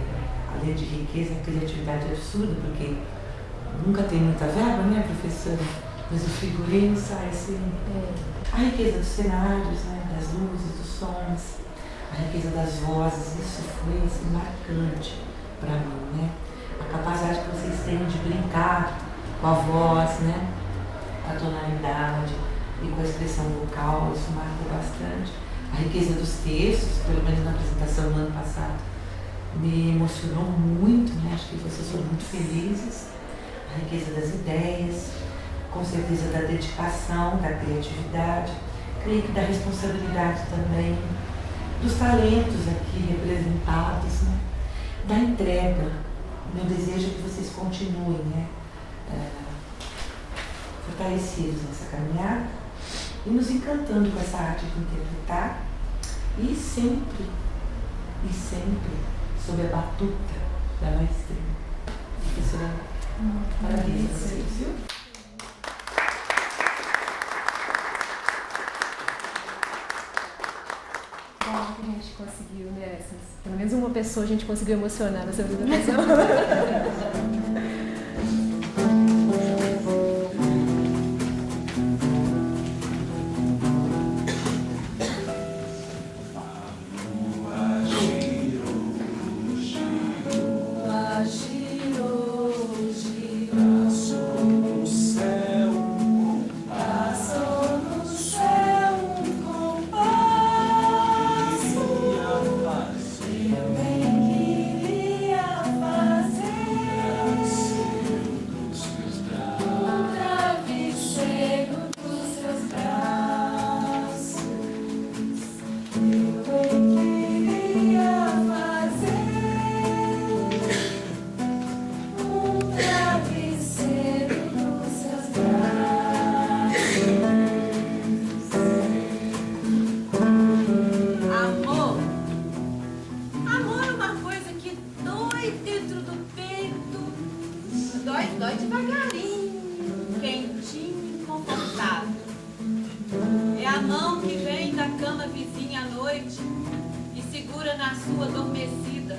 além de riqueza, a criatividade é absurda, porque nunca tem muita verba, né, professora? Mas os figurinos saem assim. A riqueza dos cenários, né, das luzes, dos sons, a riqueza das vozes, isso foi assim, marcante para mim, né? A capacidade que vocês têm de brincar com a voz, né? Com a tonalidade e com a expressão vocal, isso marcou bastante. A riqueza dos textos, pelo menos na apresentação do ano passado, me emocionou muito, né? Acho que vocês foram muito felizes. A riqueza das ideias, com certeza da dedicação, da criatividade, creio que da responsabilidade também, dos talentos aqui representados, né? Da entrega. Meu desejo é que vocês continuem, né? Fortalecidos nessa caminhada e nos encantando com essa arte de interpretar e sempre sob a batuta da maestria. Professora, parabéns a vocês, viu? Bom, que a gente conseguiu, né? Pelo menos uma pessoa a gente conseguiu emocionar nessa apresentação. Dói devagarinho, quentinho e confortável. É a mão que vem da cama vizinha à noite e segura na sua adormecida.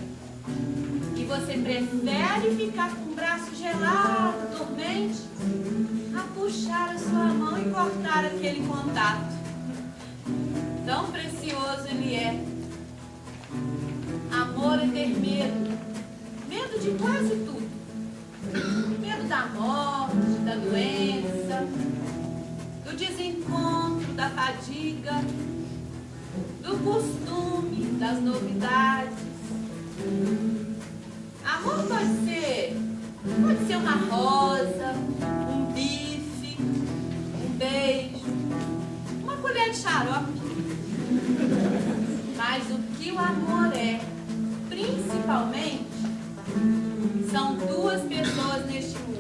E você prefere ficar com o braço gelado, dormente, a puxar a sua mão e cortar aquele contato. Tão precioso ele é. Amor é ter medo. Medo de quase tudo. Medo da morte, da doença, do desencontro, da fadiga, do costume, das novidades. Amor pode ser uma rosa, um bife, um beijo, uma colher de xarope. Mas o que o amor é, principalmente, são duas pessoas neste mundo.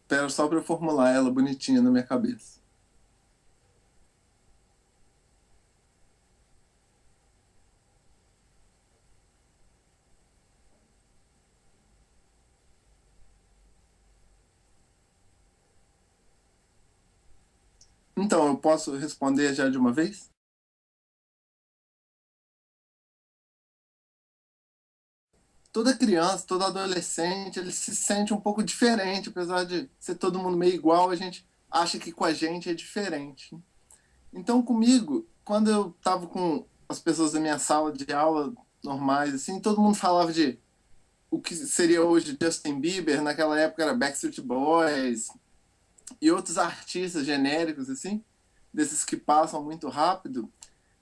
Espera só para eu formular ela bonitinha na minha cabeça. Então, eu posso responder já de uma vez? Toda criança, todo adolescente, ele se sente um pouco diferente, apesar de ser todo mundo meio igual, a gente acha que com a gente é diferente. Então, comigo, quando eu estava com as pessoas da minha sala de aula normais, assim, todo mundo falava de o que seria hoje Justin Bieber, naquela época era Backstreet Boys, e outros artistas genéricos, assim, desses que passam muito rápido,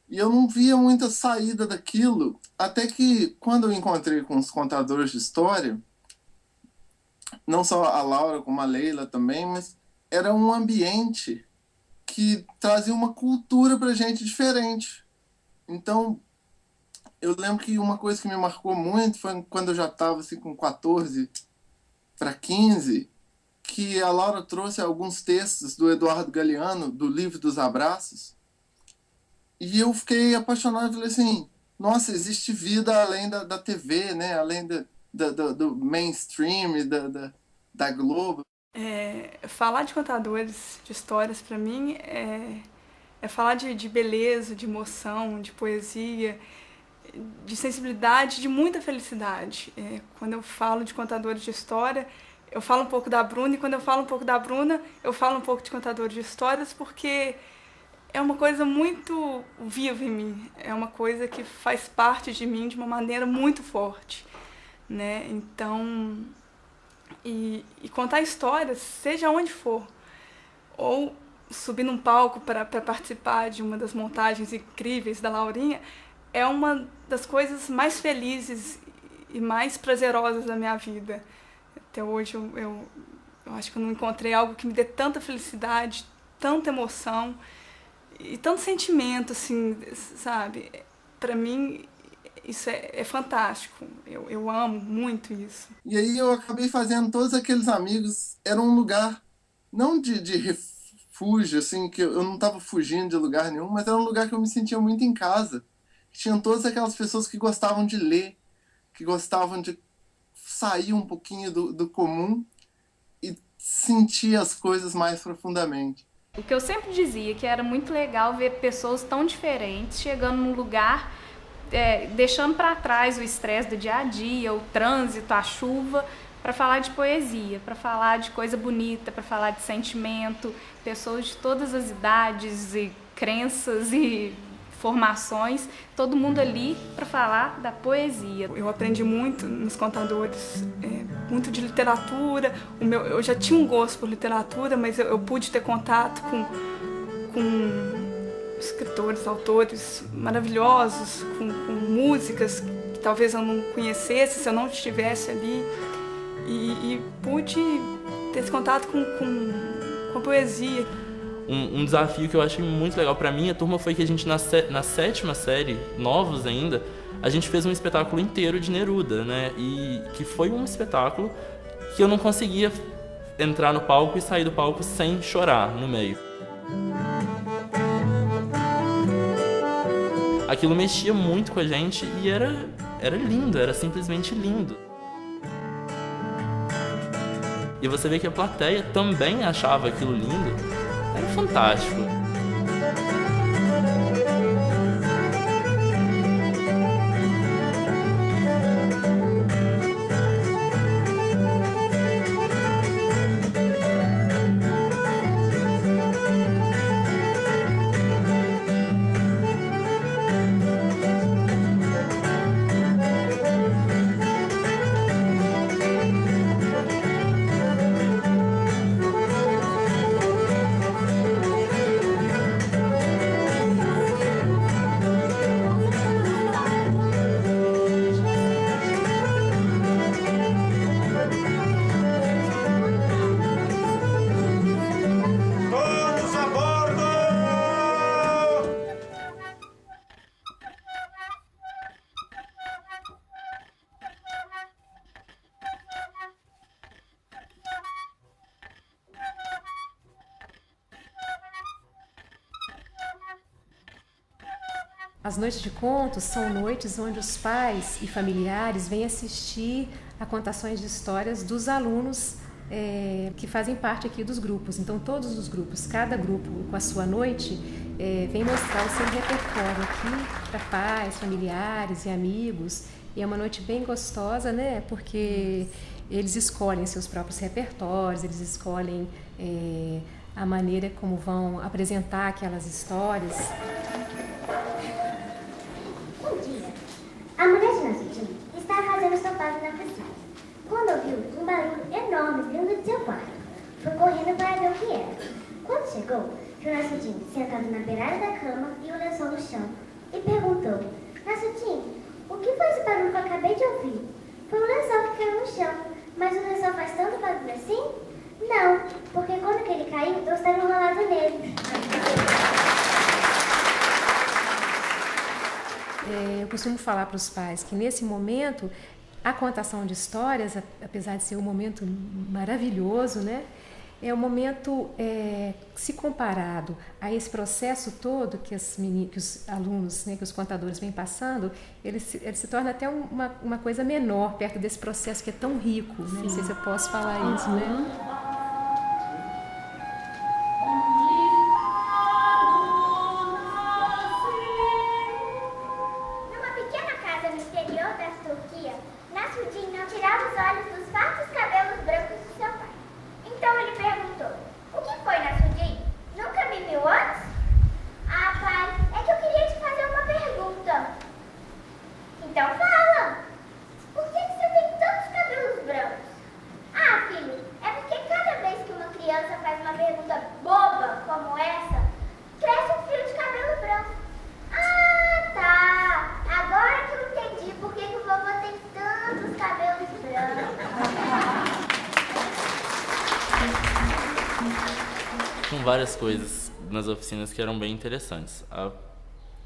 e eu não via muita saída daquilo, até que quando eu encontrei com os contadores de história, não só a Laura, como a Leila também, mas era um ambiente que trazia uma cultura pra gente diferente. Então, eu lembro que uma coisa que me marcou muito foi quando eu já estava assim, com 14 para 15, que a Laura trouxe alguns textos do Eduardo Galeano, do Livro dos Abraços, e eu fiquei apaixonado, falei assim, nossa, existe vida além da TV, né? Além do mainstream, da Globo. Falar de contadores de histórias, para mim, é falar de beleza, de emoção, de poesia, de sensibilidade, de muita felicidade. Quando eu falo de contadores de história, eu falo um pouco da Bruna, e quando eu falo um pouco da Bruna, eu falo um pouco de contadores de histórias, porque é uma coisa muito viva em mim, é uma coisa que faz parte de mim de uma maneira muito forte, né? Então, e contar histórias, seja onde for, ou subir num palco para participar de uma das montagens incríveis da Laurinha, é uma das coisas mais felizes e mais prazerosas da minha vida. Até hoje eu acho que eu não encontrei algo que me dê tanta felicidade, tanta emoção e tanto sentimento, assim, sabe? Para mim, isso é fantástico. Eu amo muito isso. E aí eu acabei fazendo todos aqueles amigos. Era um lugar, não de refúgio, assim, que eu não estava fugindo de lugar nenhum, mas era um lugar que eu me sentia muito em casa. Tinham todas aquelas pessoas que gostavam de ler, que gostavam de sair um pouquinho do comum e sentir as coisas mais profundamente. O que eu sempre dizia, que era muito legal ver pessoas tão diferentes chegando num lugar, deixando para trás o estresse do dia a dia, o trânsito, a chuva, para falar de poesia, para falar de coisa bonita, para falar de sentimento, pessoas de todas as idades e crenças e formações, todo mundo ali para falar da poesia. Eu aprendi muito nos contadores, muito de literatura. Eu já tinha um gosto por literatura, mas eu pude ter contato com escritores, autores maravilhosos, com músicas que talvez eu não conhecesse se eu não estivesse ali, e pude ter esse contato com a poesia. Um desafio que eu achei muito legal pra minha turma foi que a gente, na 7ª série, novos ainda, a gente fez um espetáculo inteiro de Neruda, né? E que foi um espetáculo que eu não conseguia entrar no palco e sair do palco sem chorar no meio. Aquilo mexia muito com a gente e era lindo, era simplesmente lindo. E você vê que a plateia também achava aquilo lindo. Era fantástico. As noites de contos são noites onde os pais e familiares vêm assistir a contações de histórias dos alunos que fazem parte aqui dos grupos. Então, todos os grupos, cada grupo com a sua noite, vem mostrar o seu repertório aqui para pais, familiares e amigos. E é uma noite bem gostosa, né? Porque eles escolhem seus próprios repertórios, eles escolhem a maneira como vão apresentar aquelas histórias. A mulher de Nascidinho estava fazendo estofado na cozinha, quando ouviu um barulho enorme vindo de seu quarto. Foi correndo para ver o que era. Quando chegou, viu Nascidinho sentado na beirada da cama e o lençol no chão, e perguntou: Nascidinho, o que foi esse barulho que eu acabei de ouvir? Foi o lençol que caiu no chão, mas o lençol faz tanto barulho assim? Não, porque quando que ele caiu, eu estava enrolado nele. Eu costumo falar para os pais que nesse momento a contação de histórias, apesar de ser um momento maravilhoso, né, é um momento, se comparado a esse processo todo que os alunos, né, que os contadores vêm passando, ele se torna até uma coisa menor perto desse processo que é tão rico. Né? Não sei se eu posso falar isso, né? Várias coisas nas oficinas que eram bem interessantes. A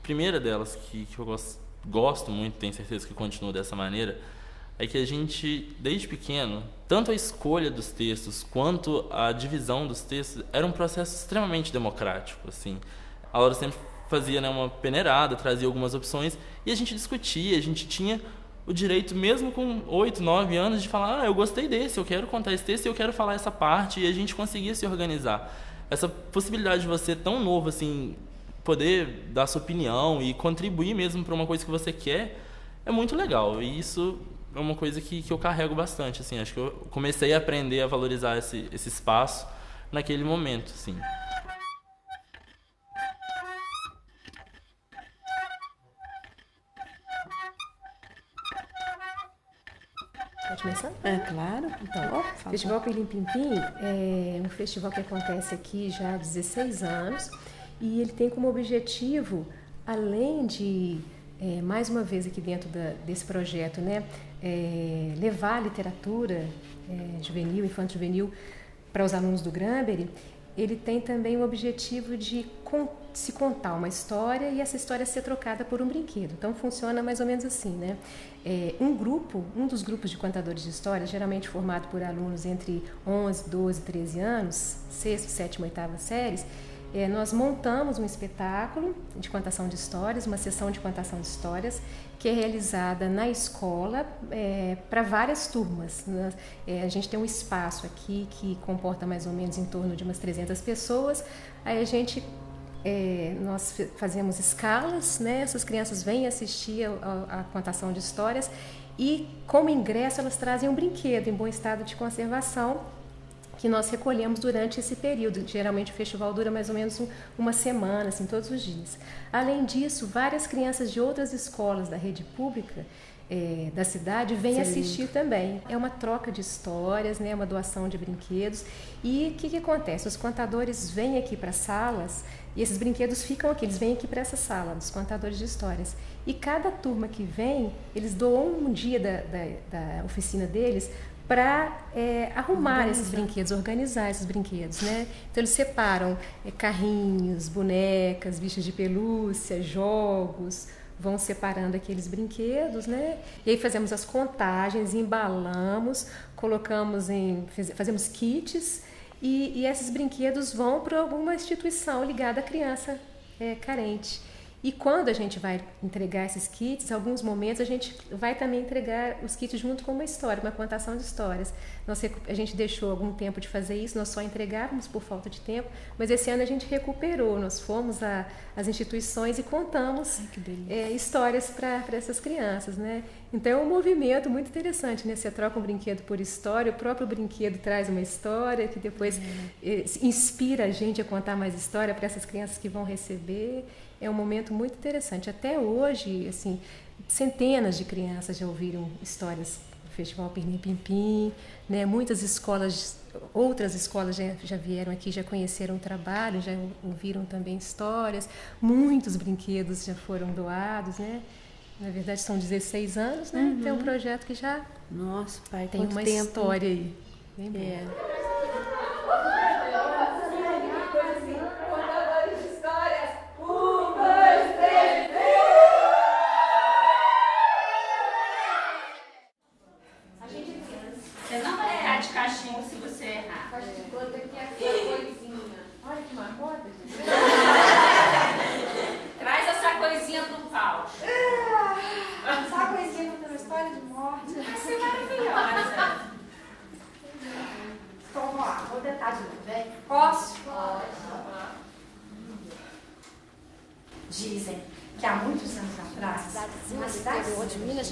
primeira delas, que eu gosto muito, tenho certeza que continua dessa maneira, é que a gente, desde pequeno, tanto a escolha dos textos quanto a divisão dos textos era um processo extremamente democrático. Assim. A Laura sempre fazia, né, uma peneirada, trazia algumas opções e a gente discutia, a gente tinha o direito, mesmo com 8, 9 anos, de falar, eu gostei desse, eu quero contar esse texto e eu quero falar essa parte, e a gente conseguia se organizar. Essa possibilidade de você, tão novo assim, poder dar sua opinião e contribuir mesmo para uma coisa que você quer, é muito legal. E isso é uma coisa que eu carrego bastante. Assim, acho que eu comecei a aprender a valorizar esse espaço naquele momento. Assim. Pode começar? Claro. Então, o Festival Pirlim Pim Pim é um festival que acontece aqui já há 16 anos e ele tem como objetivo, além de, mais uma vez aqui dentro desse projeto, né, levar a literatura juvenil, infanto-juvenil para os alunos do Granbury, ele tem também o objetivo de se contar uma história e essa história ser trocada por um brinquedo. Então funciona mais ou menos assim, né? Um dos grupos de contadores de histórias, geralmente formado por alunos entre 11, 12, 13 anos, 6ª, 7ª, 8ª séries, nós montamos um espetáculo de contação de histórias, uma sessão de contação de histórias, que é realizada na escola para várias turmas. A gente tem um espaço aqui que comporta mais ou menos em torno de umas 300 pessoas. Aí nós fazemos escalas, né? Essas crianças vêm assistir a contação de histórias e, como ingresso, elas trazem um brinquedo em bom estado de conservação que nós recolhemos durante esse período. Geralmente o festival dura mais ou menos uma semana, assim, todos os dias. Além disso, várias crianças de outras escolas da rede pública da cidade vêm assistir também. É uma troca de histórias, né, uma doação de brinquedos. E o que acontece? Os contadores vêm aqui para salas e esses brinquedos ficam aqui, eles vêm aqui para essa sala dos contadores de histórias. E cada turma que vem, eles doam um dia da oficina deles para arrumar esses brinquedos, organizar esses brinquedos, né? Então eles separam carrinhos, bonecas, bichos de pelúcia, jogos, vão separando aqueles brinquedos, né? E aí fazemos as contagens, embalamos, fazemos kits e esses brinquedos vão para alguma instituição ligada à criança carente. E quando a gente vai entregar esses kits, em alguns momentos a gente vai também entregar os kits junto com uma história, uma contação de histórias. A gente deixou algum tempo de fazer isso, nós só entregávamos por falta de tempo, mas esse ano a gente recuperou, nós fomos às instituições e contamos histórias para essas crianças, né? Então é um movimento muito interessante, né? Você troca um brinquedo por história, o próprio brinquedo traz uma história que depois inspira a gente a contar mais história para essas crianças que vão receber. É um momento muito interessante. Até hoje, assim, centenas de crianças já ouviram histórias do Festival Pirlim Pim Pim, né? Muitas escolas, outras escolas já vieram aqui, já conheceram o trabalho, já ouviram também histórias. Muitos brinquedos já foram doados, né? Na verdade, são 16 anos, né? Então, é um projeto que já tem uma história aí. Bem boa.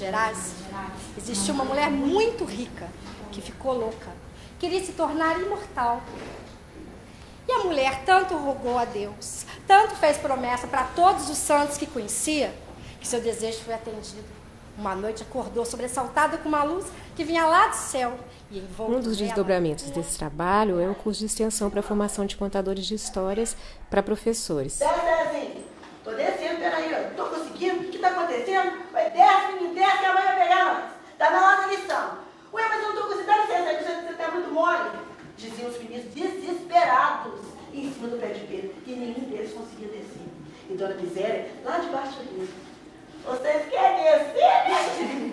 Gerais, existia uma mulher muito rica que ficou louca. Queria se tornar imortal. E a mulher tanto rogou a Deus, tanto fez promessa para todos os santos que conhecia, que seu desejo foi atendido. Uma noite acordou sobressaltada com uma luz que vinha lá do céu. E um dos desdobramentos desse trabalho é um curso de extensão para a formação de contadores de histórias para professores. Cezinho, tô descendo, peraí, eu tô conseguindo, o que tá acontecendo? Vai, desce, menino, desce, que a mãe vai pegar nós. Tá na hora da lição. Ué, mas eu não tô conseguindo, dá licença, você tá muito mole. Diziam os meninos desesperados em cima do pé de Pedro, e nenhum deles conseguia descer. E Dona Miséria, lá debaixo ali. Vocês querem descer?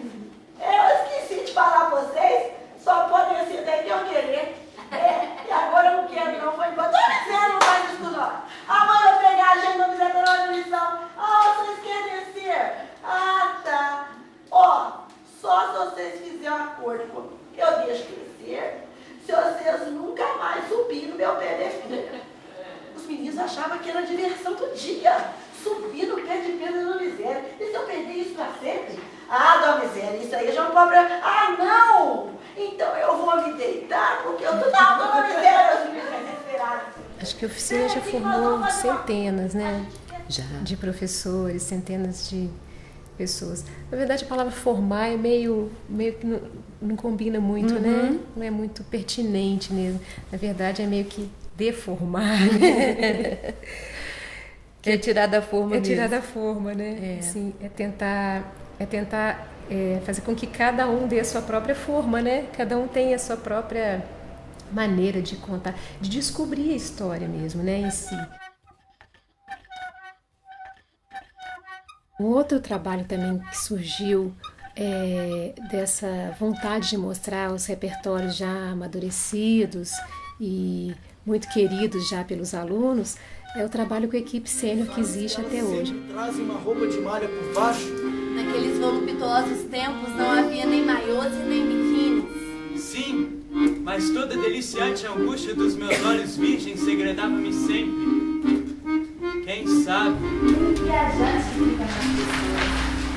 Eu esqueci de falar pra vocês, só pode descer até que eu querer. E agora eu não quero, não, foi embora. Dona Miséria não faz isso não. A mãe vai pegar a gente, Dona Miséria, na hora da lição. Ah, vocês querem descer? Ah, tá. Ó, só se vocês fizerem um acordo comigo. Eu deixo crescer, se vocês nunca mais subirem no meu pé de filha. Os meninos achavam que era a diversão do dia. Subir no pé de Pedro da Miséria. E se eu perder isso pra sempre? Ah, Dona Miséria, isso aí já é um problema. Ah, não! Então eu vou me deitar porque eu tô na Dona Miséria, os meninos desesperados. Acho que a oficina já formou centenas, né? Já. De professores, centenas de pessoas. Na verdade, a palavra formar é meio que não combina muito, né? Não é muito pertinente mesmo. Na verdade, é meio que deformar, né? Que é tirar da forma mesmo. É tirar da forma, né? Assim, é tentar fazer com que cada um dê a sua própria forma, né? Cada um tenha a sua própria maneira de contar, de descobrir a história mesmo, né? Em si. Um outro trabalho também que surgiu dessa vontade de mostrar os repertórios já amadurecidos e muito queridos já pelos alunos é o trabalho com a equipe sênior que existe até hoje. Trazem uma roupa de malha por baixo. Naqueles voluptuosos tempos não havia nem maiôs e nem biquínis. Sim, mas toda a deliciante angústia dos meus olhos virgens segredava-me sempre. Quem sabe? Viajantes ficam nas pessoas.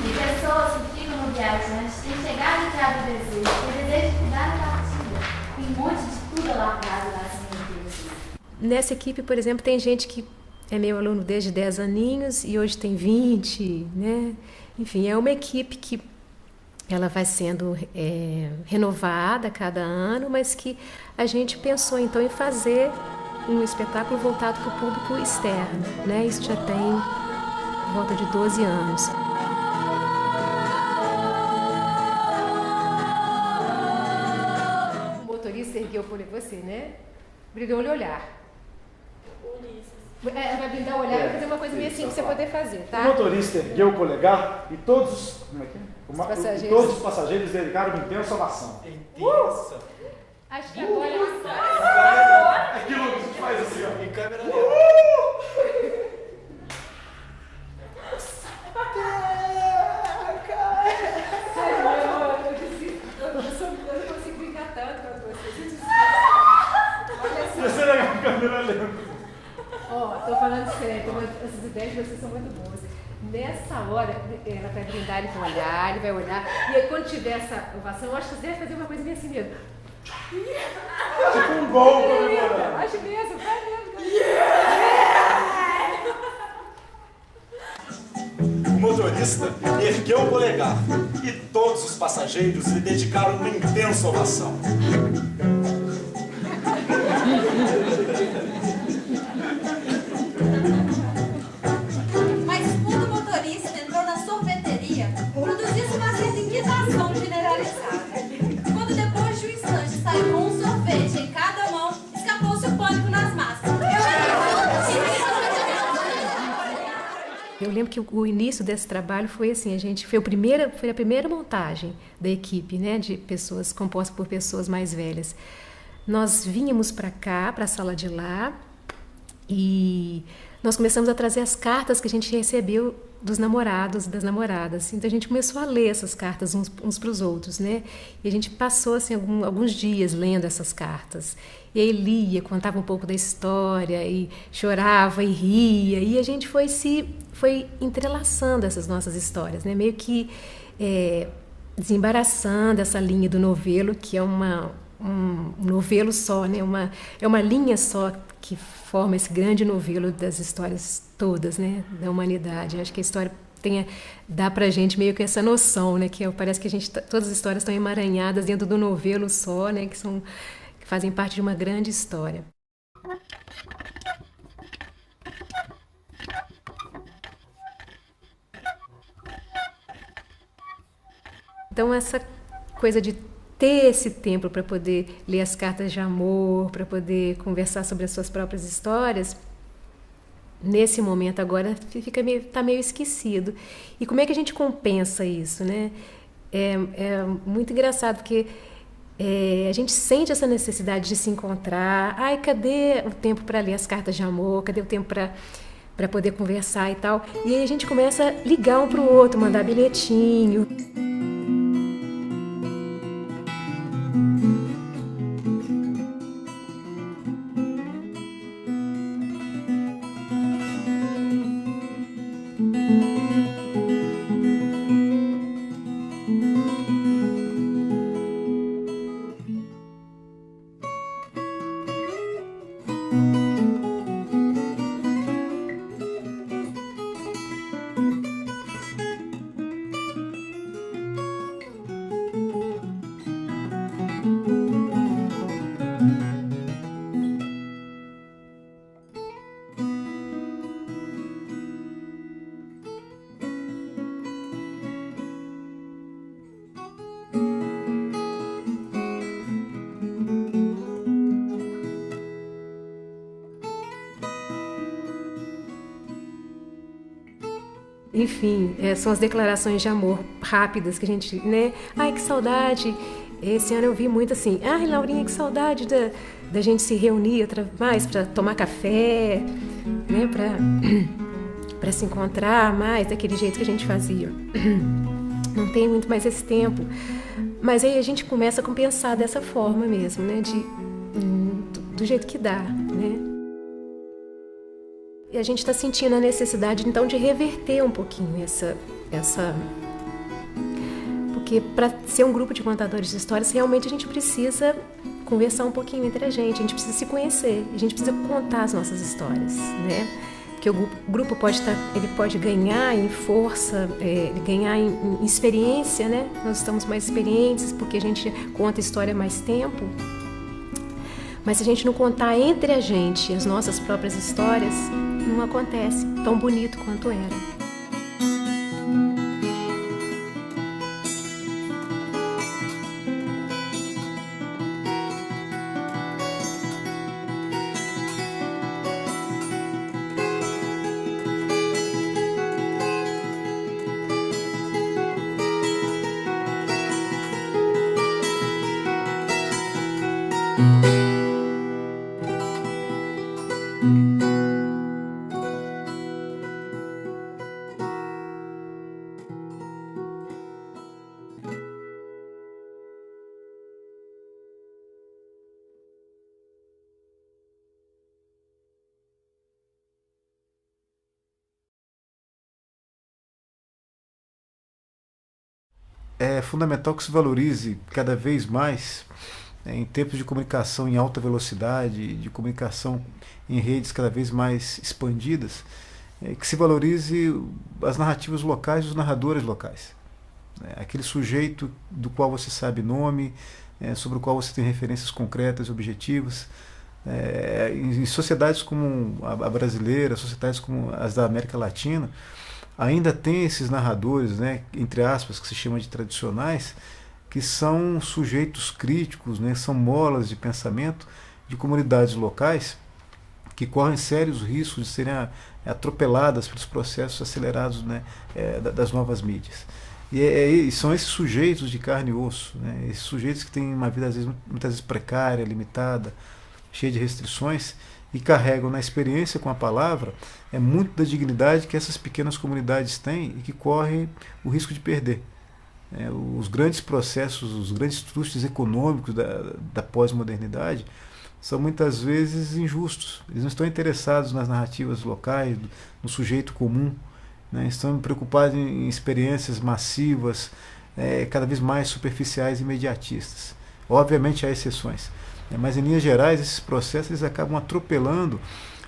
E pessoas que ficam no viajante têm chegado e trago o desejo de cuidar da partida. Tem um monte de tudo alavrado lá assim. Nessa equipe, por exemplo, tem gente que é meu aluno desde 10 aninhos e hoje tem 20, né? Enfim, é uma equipe que ela vai sendo renovada a cada ano, mas que a gente pensou então em fazer um espetáculo voltado para o público externo, né? Isso já tem por volta de 12 anos. O motorista ergueu por você, né? Brilhou o olhar. Vai brindar o olhar e fazer uma coisa meio assim pra você poder fazer, tá? O motorista ergueu o polegar e todos os passageiros dedicaram uma intensa ovação. Intensa? Acho que agora... Aquilo que a gente faz assim, ó. Em câmera lenta. Eu não consigo brincar tanto com vocês. Você é legal com câmera lenta. Tô falando sério, essas ideias de vocês são muito boas. Nessa hora, ela vai brindar, ele vai olhar, ele vai olhar. E aí, quando tiver essa ovação, eu acho que você deve fazer uma coisa meio assim mesmo. Tipo um gol comemorando. Acho mesmo, vai mesmo. O motorista ergueu o polegar e todos os passageiros lhe dedicaram uma intensa ovação. Mas quando o motorista entrou na sorveteria, produziu-se uma certa inquietação generalizada. Quando depois de um instante saiu com um sorvete em cada mão, escapou-se o pânico nas massas. Eu lembro que o início desse trabalho foi assim, foi a primeira montagem da equipe, né, de pessoas composta por pessoas mais velhas. Nós vínhamos para cá, para a sala de lá, e nós começamos a trazer as cartas que a gente recebeu dos namorados, das namoradas. Então a gente começou a ler essas cartas uns para os outros, né? E a gente passou assim alguns dias lendo essas cartas. E aí lia, contava um pouco da história e chorava e ria. E a gente foi entrelaçando essas nossas histórias, né? Meio que desembaraçando essa linha do novelo, que é um novelo só, né? É uma linha só que forma esse grande novelo das histórias todas, né? Da humanidade. Acho que a história dá pra gente meio que essa noção, né? Que parece que todas as histórias estão emaranhadas dentro do novelo só, né? Que fazem parte de uma grande história. Então, essa coisa de ter esse tempo para poder ler as cartas de amor, para poder conversar sobre as suas próprias histórias, nesse momento agora tá meio esquecido. E como é que a gente compensa isso, né? É muito engraçado, porque a gente sente essa necessidade de se encontrar. Ai, cadê o tempo para ler as cartas de amor? Cadê o tempo para poder conversar e tal? E aí a gente começa a ligar um para o outro, mandar bilhetinho. Enfim, são as declarações de amor rápidas que a gente, né? Ai, que saudade! Esse ano eu vi muito assim, ai, Laurinha, que saudade da gente se reunir outra mais para tomar café, né? Para se encontrar mais daquele jeito que a gente fazia. Não tem muito mais esse tempo. Mas aí a gente começa a compensar dessa forma mesmo, né? Do jeito que dá, né? E a gente está sentindo a necessidade, então, de reverter um pouquinho essa... Porque para ser um grupo de contadores de histórias, realmente a gente precisa conversar um pouquinho entre a gente precisa se conhecer, a gente precisa contar as nossas histórias, né? Porque o grupo ele pode ganhar em força, ganhar em experiência, né? Nós estamos mais experientes porque a gente conta a história há mais tempo. Mas se a gente não contar entre a gente as nossas próprias histórias, não acontece tão bonito quanto era. É fundamental que se valorize cada vez mais, em tempos de comunicação em alta velocidade, de comunicação em redes cada vez mais expandidas, que se valorize as narrativas locais e os narradores locais. Aquele sujeito do qual você sabe nome, sobre o qual você tem referências concretas e objetivas. Em sociedades como a brasileira, sociedades como as da América Latina, ainda tem esses narradores, né, entre aspas, que se chama de tradicionais, que são sujeitos críticos, né, são molas de pensamento de comunidades locais que correm sérios riscos de serem atropeladas pelos processos acelerados, né, das novas mídias. E são esses sujeitos de carne e osso, né, esses sujeitos que têm uma vida muitas vezes precária, limitada, cheia de restrições, e carregam na experiência com a palavra muito da dignidade que essas pequenas comunidades têm e que correm o risco de perder. Os grandes processos, os grandes trustes econômicos da pós-modernidade são muitas vezes injustos. Eles não estão interessados nas narrativas locais, no sujeito comum, né? Estão preocupados em experiências massivas, cada vez mais superficiais e imediatistas. Obviamente há exceções, mas em linhas gerais esses processos eles acabam atropelando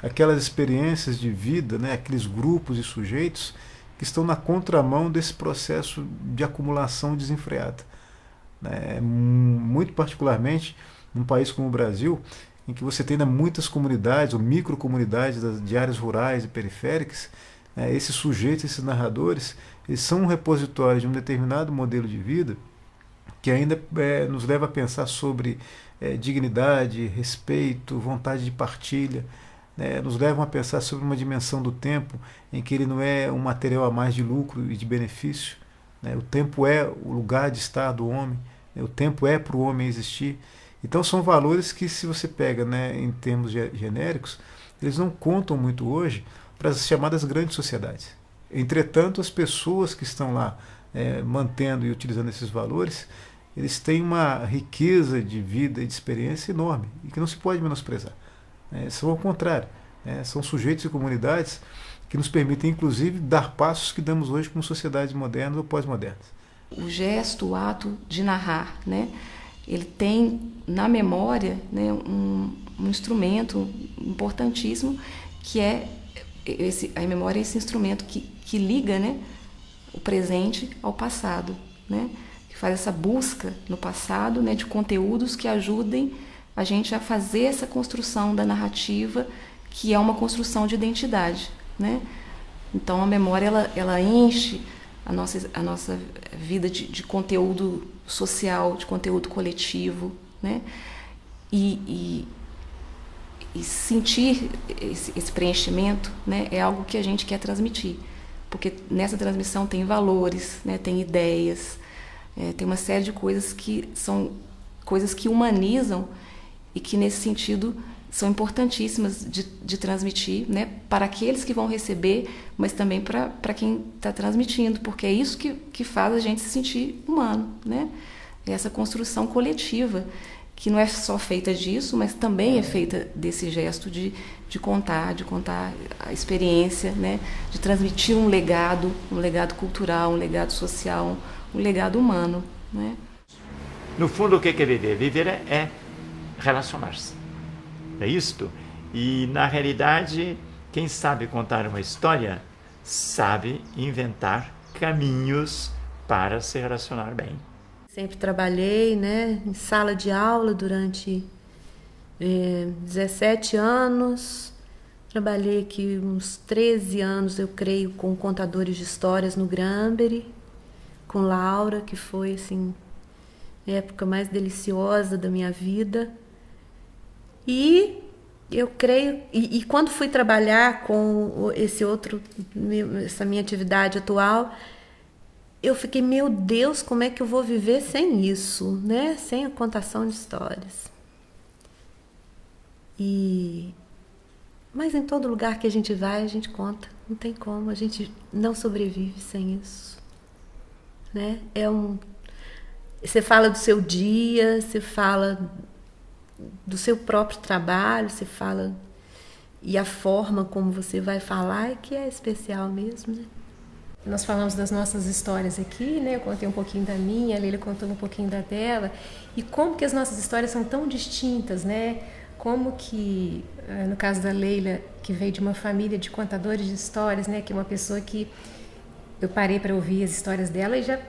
aquelas experiências de vida, aqueles grupos e sujeitos que estão na contramão desse processo de acumulação desenfreada. Muito particularmente num país como o Brasil, em que você tem ainda muitas comunidades ou microcomunidades de áreas rurais e periféricas, esses sujeitos, esses narradores, eles são um repositório de um determinado modelo de vida que ainda nos leva a pensar sobre dignidade, respeito, vontade de partilha, nos levam a pensar sobre uma dimensão do tempo em que ele não é um material a mais de lucro e de benefício. O tempo é o lugar de estar do homem, o tempo é para o homem existir. Então são valores que, se você pega em termos genéricos, eles não contam muito hoje para as chamadas grandes sociedades. Entretanto, as pessoas que estão lá mantendo e utilizando esses valores, eles têm uma riqueza de vida e de experiência enorme e que não se pode menosprezar. São ao contrário, são sujeitos e comunidades que nos permitem, inclusive, dar passos que damos hoje como sociedades modernas ou pós-modernas. O gesto, o ato de narrar, ele tem na memória um instrumento importantíssimo, que é a memória é esse instrumento que liga o presente ao passado, que faz essa busca no passado de conteúdos que ajudem a gente a fazer essa construção da narrativa, que é uma construção de identidade. Então a memória ela enche a nossa vida de conteúdo social, de conteúdo coletivo, e sentir esse preenchimento é algo que a gente quer transmitir, porque nessa transmissão tem valores, tem ideias, tem uma série de coisas que são coisas que humanizam e que nesse sentido são importantíssimas de transmitir, para aqueles que vão receber, mas também para quem está transmitindo, porque é isso que faz a gente se sentir humano, É essa construção coletiva, que não é só feita disso, mas também é feita desse gesto de contar a experiência, de transmitir um legado cultural, um legado social, um legado humano. No fundo, o que é viver? Viver é relacionar-se. É isto. E, na realidade, quem sabe contar uma história sabe inventar caminhos para se relacionar bem. Sempre trabalhei em sala de aula durante 17 anos. Trabalhei aqui uns 13 anos, eu creio, com contadores de histórias no Granbury, com Laura, que foi assim, a época mais deliciosa da minha vida. E eu creio, e quando fui trabalhar com essa minha atividade atual, eu fiquei, meu Deus, como é que eu vou viver sem isso, sem a contação de histórias. Mas em todo lugar que a gente vai, a gente conta, não tem como, a gente não sobrevive sem isso, Você fala do seu dia, você fala do seu próprio trabalho, você fala, e a forma como você vai falar é que é especial mesmo, Nós falamos das nossas histórias aqui, Eu contei um pouquinho da minha, a Leila contou um pouquinho da dela, e como que as nossas histórias são tão distintas, Como que, no caso da Leila, que veio de uma família de contadores de histórias, que é uma pessoa que eu parei para ouvir as histórias dela e já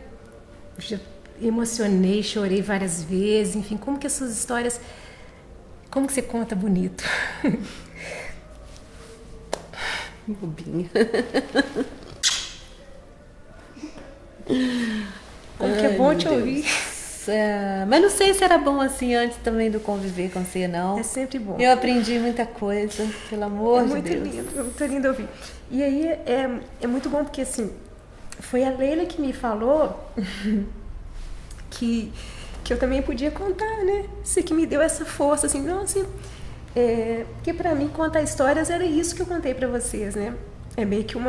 emocionei, chorei várias vezes, enfim, como que essas histórias, como que você conta bonito? Bobinha. Como que é bom te ouvir. Mas não sei se era bom assim antes também do conviver com você, não. É sempre bom. Eu aprendi muita coisa, pelo amor de Deus. É muito lindo ouvir. E aí é muito bom porque assim, foi a Leila que me falou que eu também podia contar, Você que me deu essa força, assim, nossa, porque para mim contar histórias era isso que eu contei para vocês, É meio que eu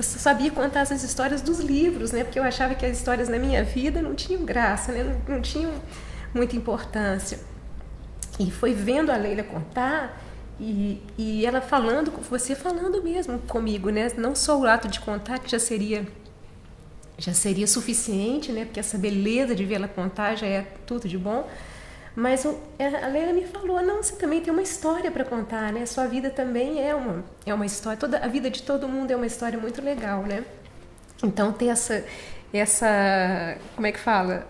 sabia contar essas histórias dos livros, Porque eu achava que as histórias na minha vida não tinham graça, não tinham muita importância. E foi vendo a Leila contar e ela falando, você falando mesmo comigo, Não só o ato de contar, que já seria já seria suficiente, né? Porque essa beleza de vê-la contar já é tudo de bom. Mas a Leila me falou, não, você também tem uma história para contar, né? Sua vida também é uma história, a vida de todo mundo é uma história muito legal, né? Então ter essa como é que fala?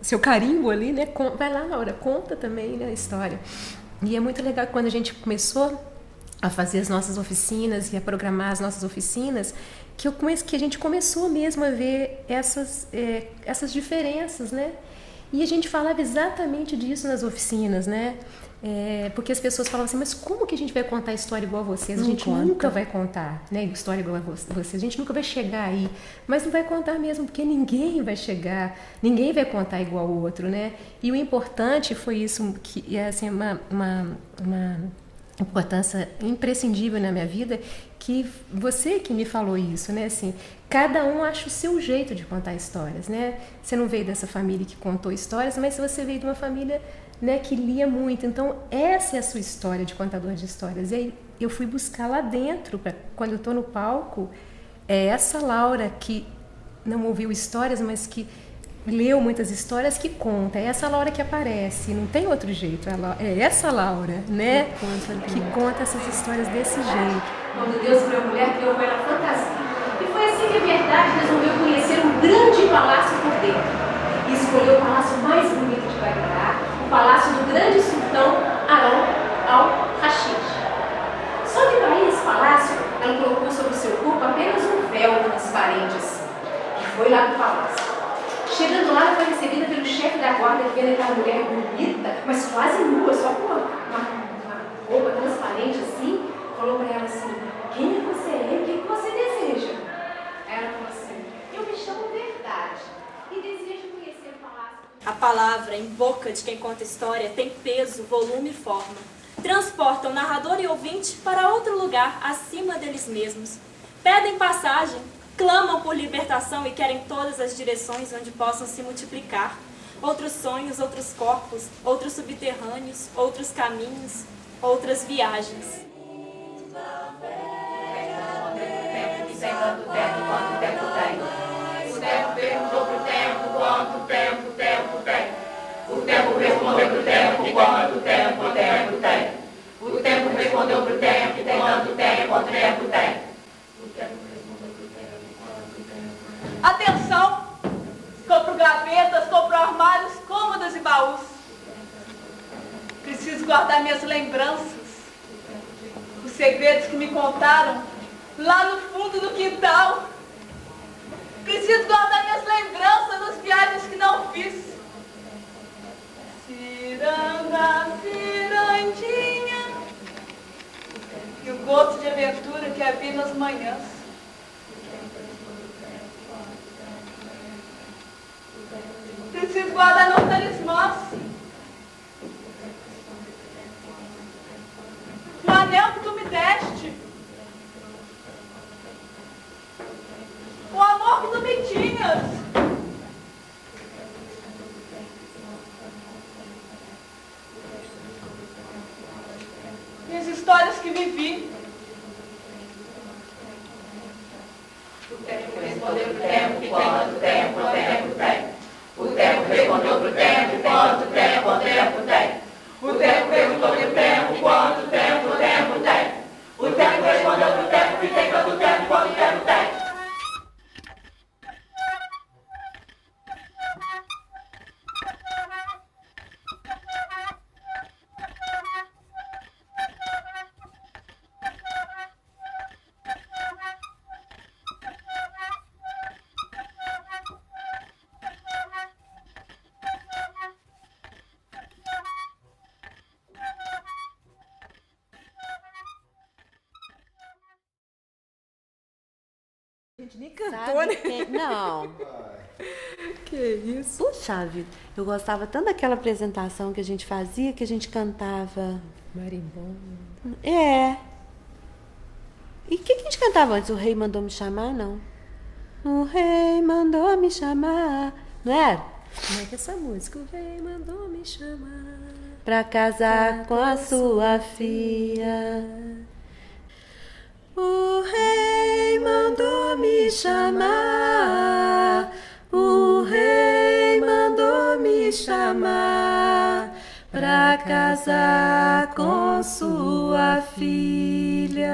Seu carimbo ali, né? Vai lá, Laura, conta também, né, a história. E é muito legal quando a gente começou a fazer as nossas oficinas e a programar as nossas oficinas, que a gente começou mesmo a ver essas diferenças, né? E a gente falava exatamente disso nas oficinas, né? Porque as pessoas falavam assim, mas como que a gente vai contar história igual a vocês? A gente nunca vai contar, né, história igual a vocês, a gente nunca vai chegar aí, mas não vai contar mesmo, porque ninguém vai chegar, ninguém vai contar igual ao outro, né? E o importante foi isso, que é assim, uma importância imprescindível na minha vida, que você que me falou isso, né? Assim, cada um acha o seu jeito de contar histórias, né? Você não veio dessa família que contou histórias, mas você veio de uma família, né, que lia muito. Então, essa é a sua história de contador de histórias. E aí eu fui buscar lá dentro, quando eu estou no palco, é essa Laura que não ouviu histórias, mas que leu muitas histórias, que conta. É essa Laura que aparece, não tem outro jeito. É essa Laura, né, que conta essas histórias desse jeito. Quando Deus criou a mulher, criou com ela fantasia. E foi assim que a verdade resolveu conhecer um grande palácio por dentro. E escolheu o palácio mais bonito de Bagdá, o palácio do grande sultão Harun al-Rashid. Só que para esse palácio, ela colocou sobre o seu corpo apenas um véu transparente, e foi lá para o palácio. Chegando lá, ela foi recebida pelo chefe da guarda, que vendo aquela mulher bonita, mas quase nua, só com uma roupa transparente assim, falou para ela assim, quem é você? O que você deseja? Ela falou assim, eu me chamo Verdade e desejo conhecer o palácio. A palavra em boca de quem conta história tem peso, volume e forma. Transporta o narrador e ouvinte para outro lugar acima deles mesmos. Pedem passagem, clamam por libertação e querem todas as direções onde possam se multiplicar. Outros sonhos, outros corpos, outros subterrâneos, outros caminhos, outras viagens. Quanto tempo tem? O tempo perguntou pro tempo quanto tempo tem. O tempo respondeu pro tempo quanto tempo tem. O tempo respondeu pro tempo quanto tempo tem. Atenção! Compro gavetas, compro armários, cômodas e baús. Preciso guardar minhas lembranças, os segredos que me contaram lá no fundo do quintal. Preciso guardar minhas lembranças das viagens que não fiz. Ciranda, cirandinha, e o gosto de aventura que havia nas manhãs. Preciso guardar meus talismãs. O anel que tu me deste. O amor que tu me tinhas. E as histórias que vivi. O tempo respondeu pro tempo quanto tempo tem. O tempo respondeu pro tempo quanto tempo tem. O tempo perguntou pro tempo quanto tempo tem. O tempo respondeu pro tempo que tem quanto tempo tem. A gente nem cantou, né? Não. Que isso? Puxa vida, eu gostava tanto daquela apresentação que a gente fazia, que a gente cantava... Marimbondo. É. E o que a gente cantava antes? O rei mandou me chamar, não? O rei mandou me chamar. Não era? Como é que é essa música? O rei mandou me chamar pra casar com a sua filha. O rei mandou me chamar, o rei mandou me chamar pra casar com sua filha.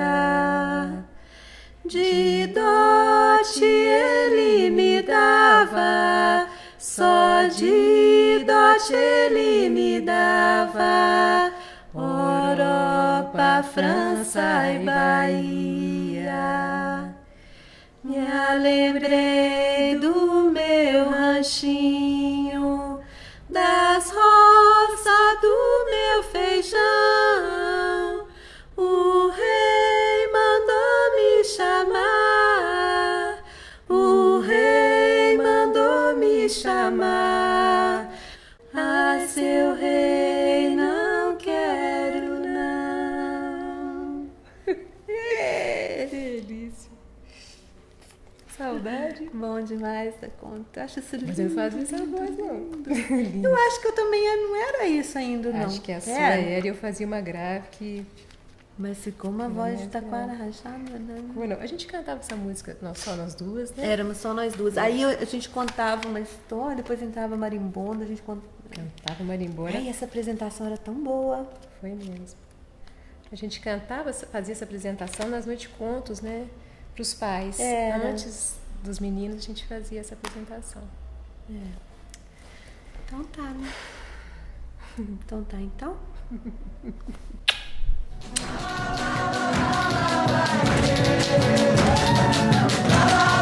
De dote ele me dava, só de dote ele me dava, Europa, França e Bahia. Me lembrei do meu ranchinho, das roças do meu feijão. O rei mandou me chamar, o rei mandou me chamar. Ah, seu rei, não quero não. Delícia. Saudade? Bom demais da conta. Acho isso lindo. Mas eu não fazia essa voz, não. Eu acho que eu também não era isso ainda, não. Acho que a sua era e eu fazia uma grave que... Mas ficou uma voz de taquara rachada, né? Como não? A gente cantava essa música só nós duas, né? Éramos só nós duas. Aí a gente contava uma história, depois entrava marimbondo, a gente cantava marimbondo. Ai, essa apresentação era tão boa. Foi mesmo. A gente cantava, fazia essa apresentação nas noites de contos, né? Para os pais. Antes dos meninos, a gente fazia essa apresentação. Então tá, né? Então tá, então? La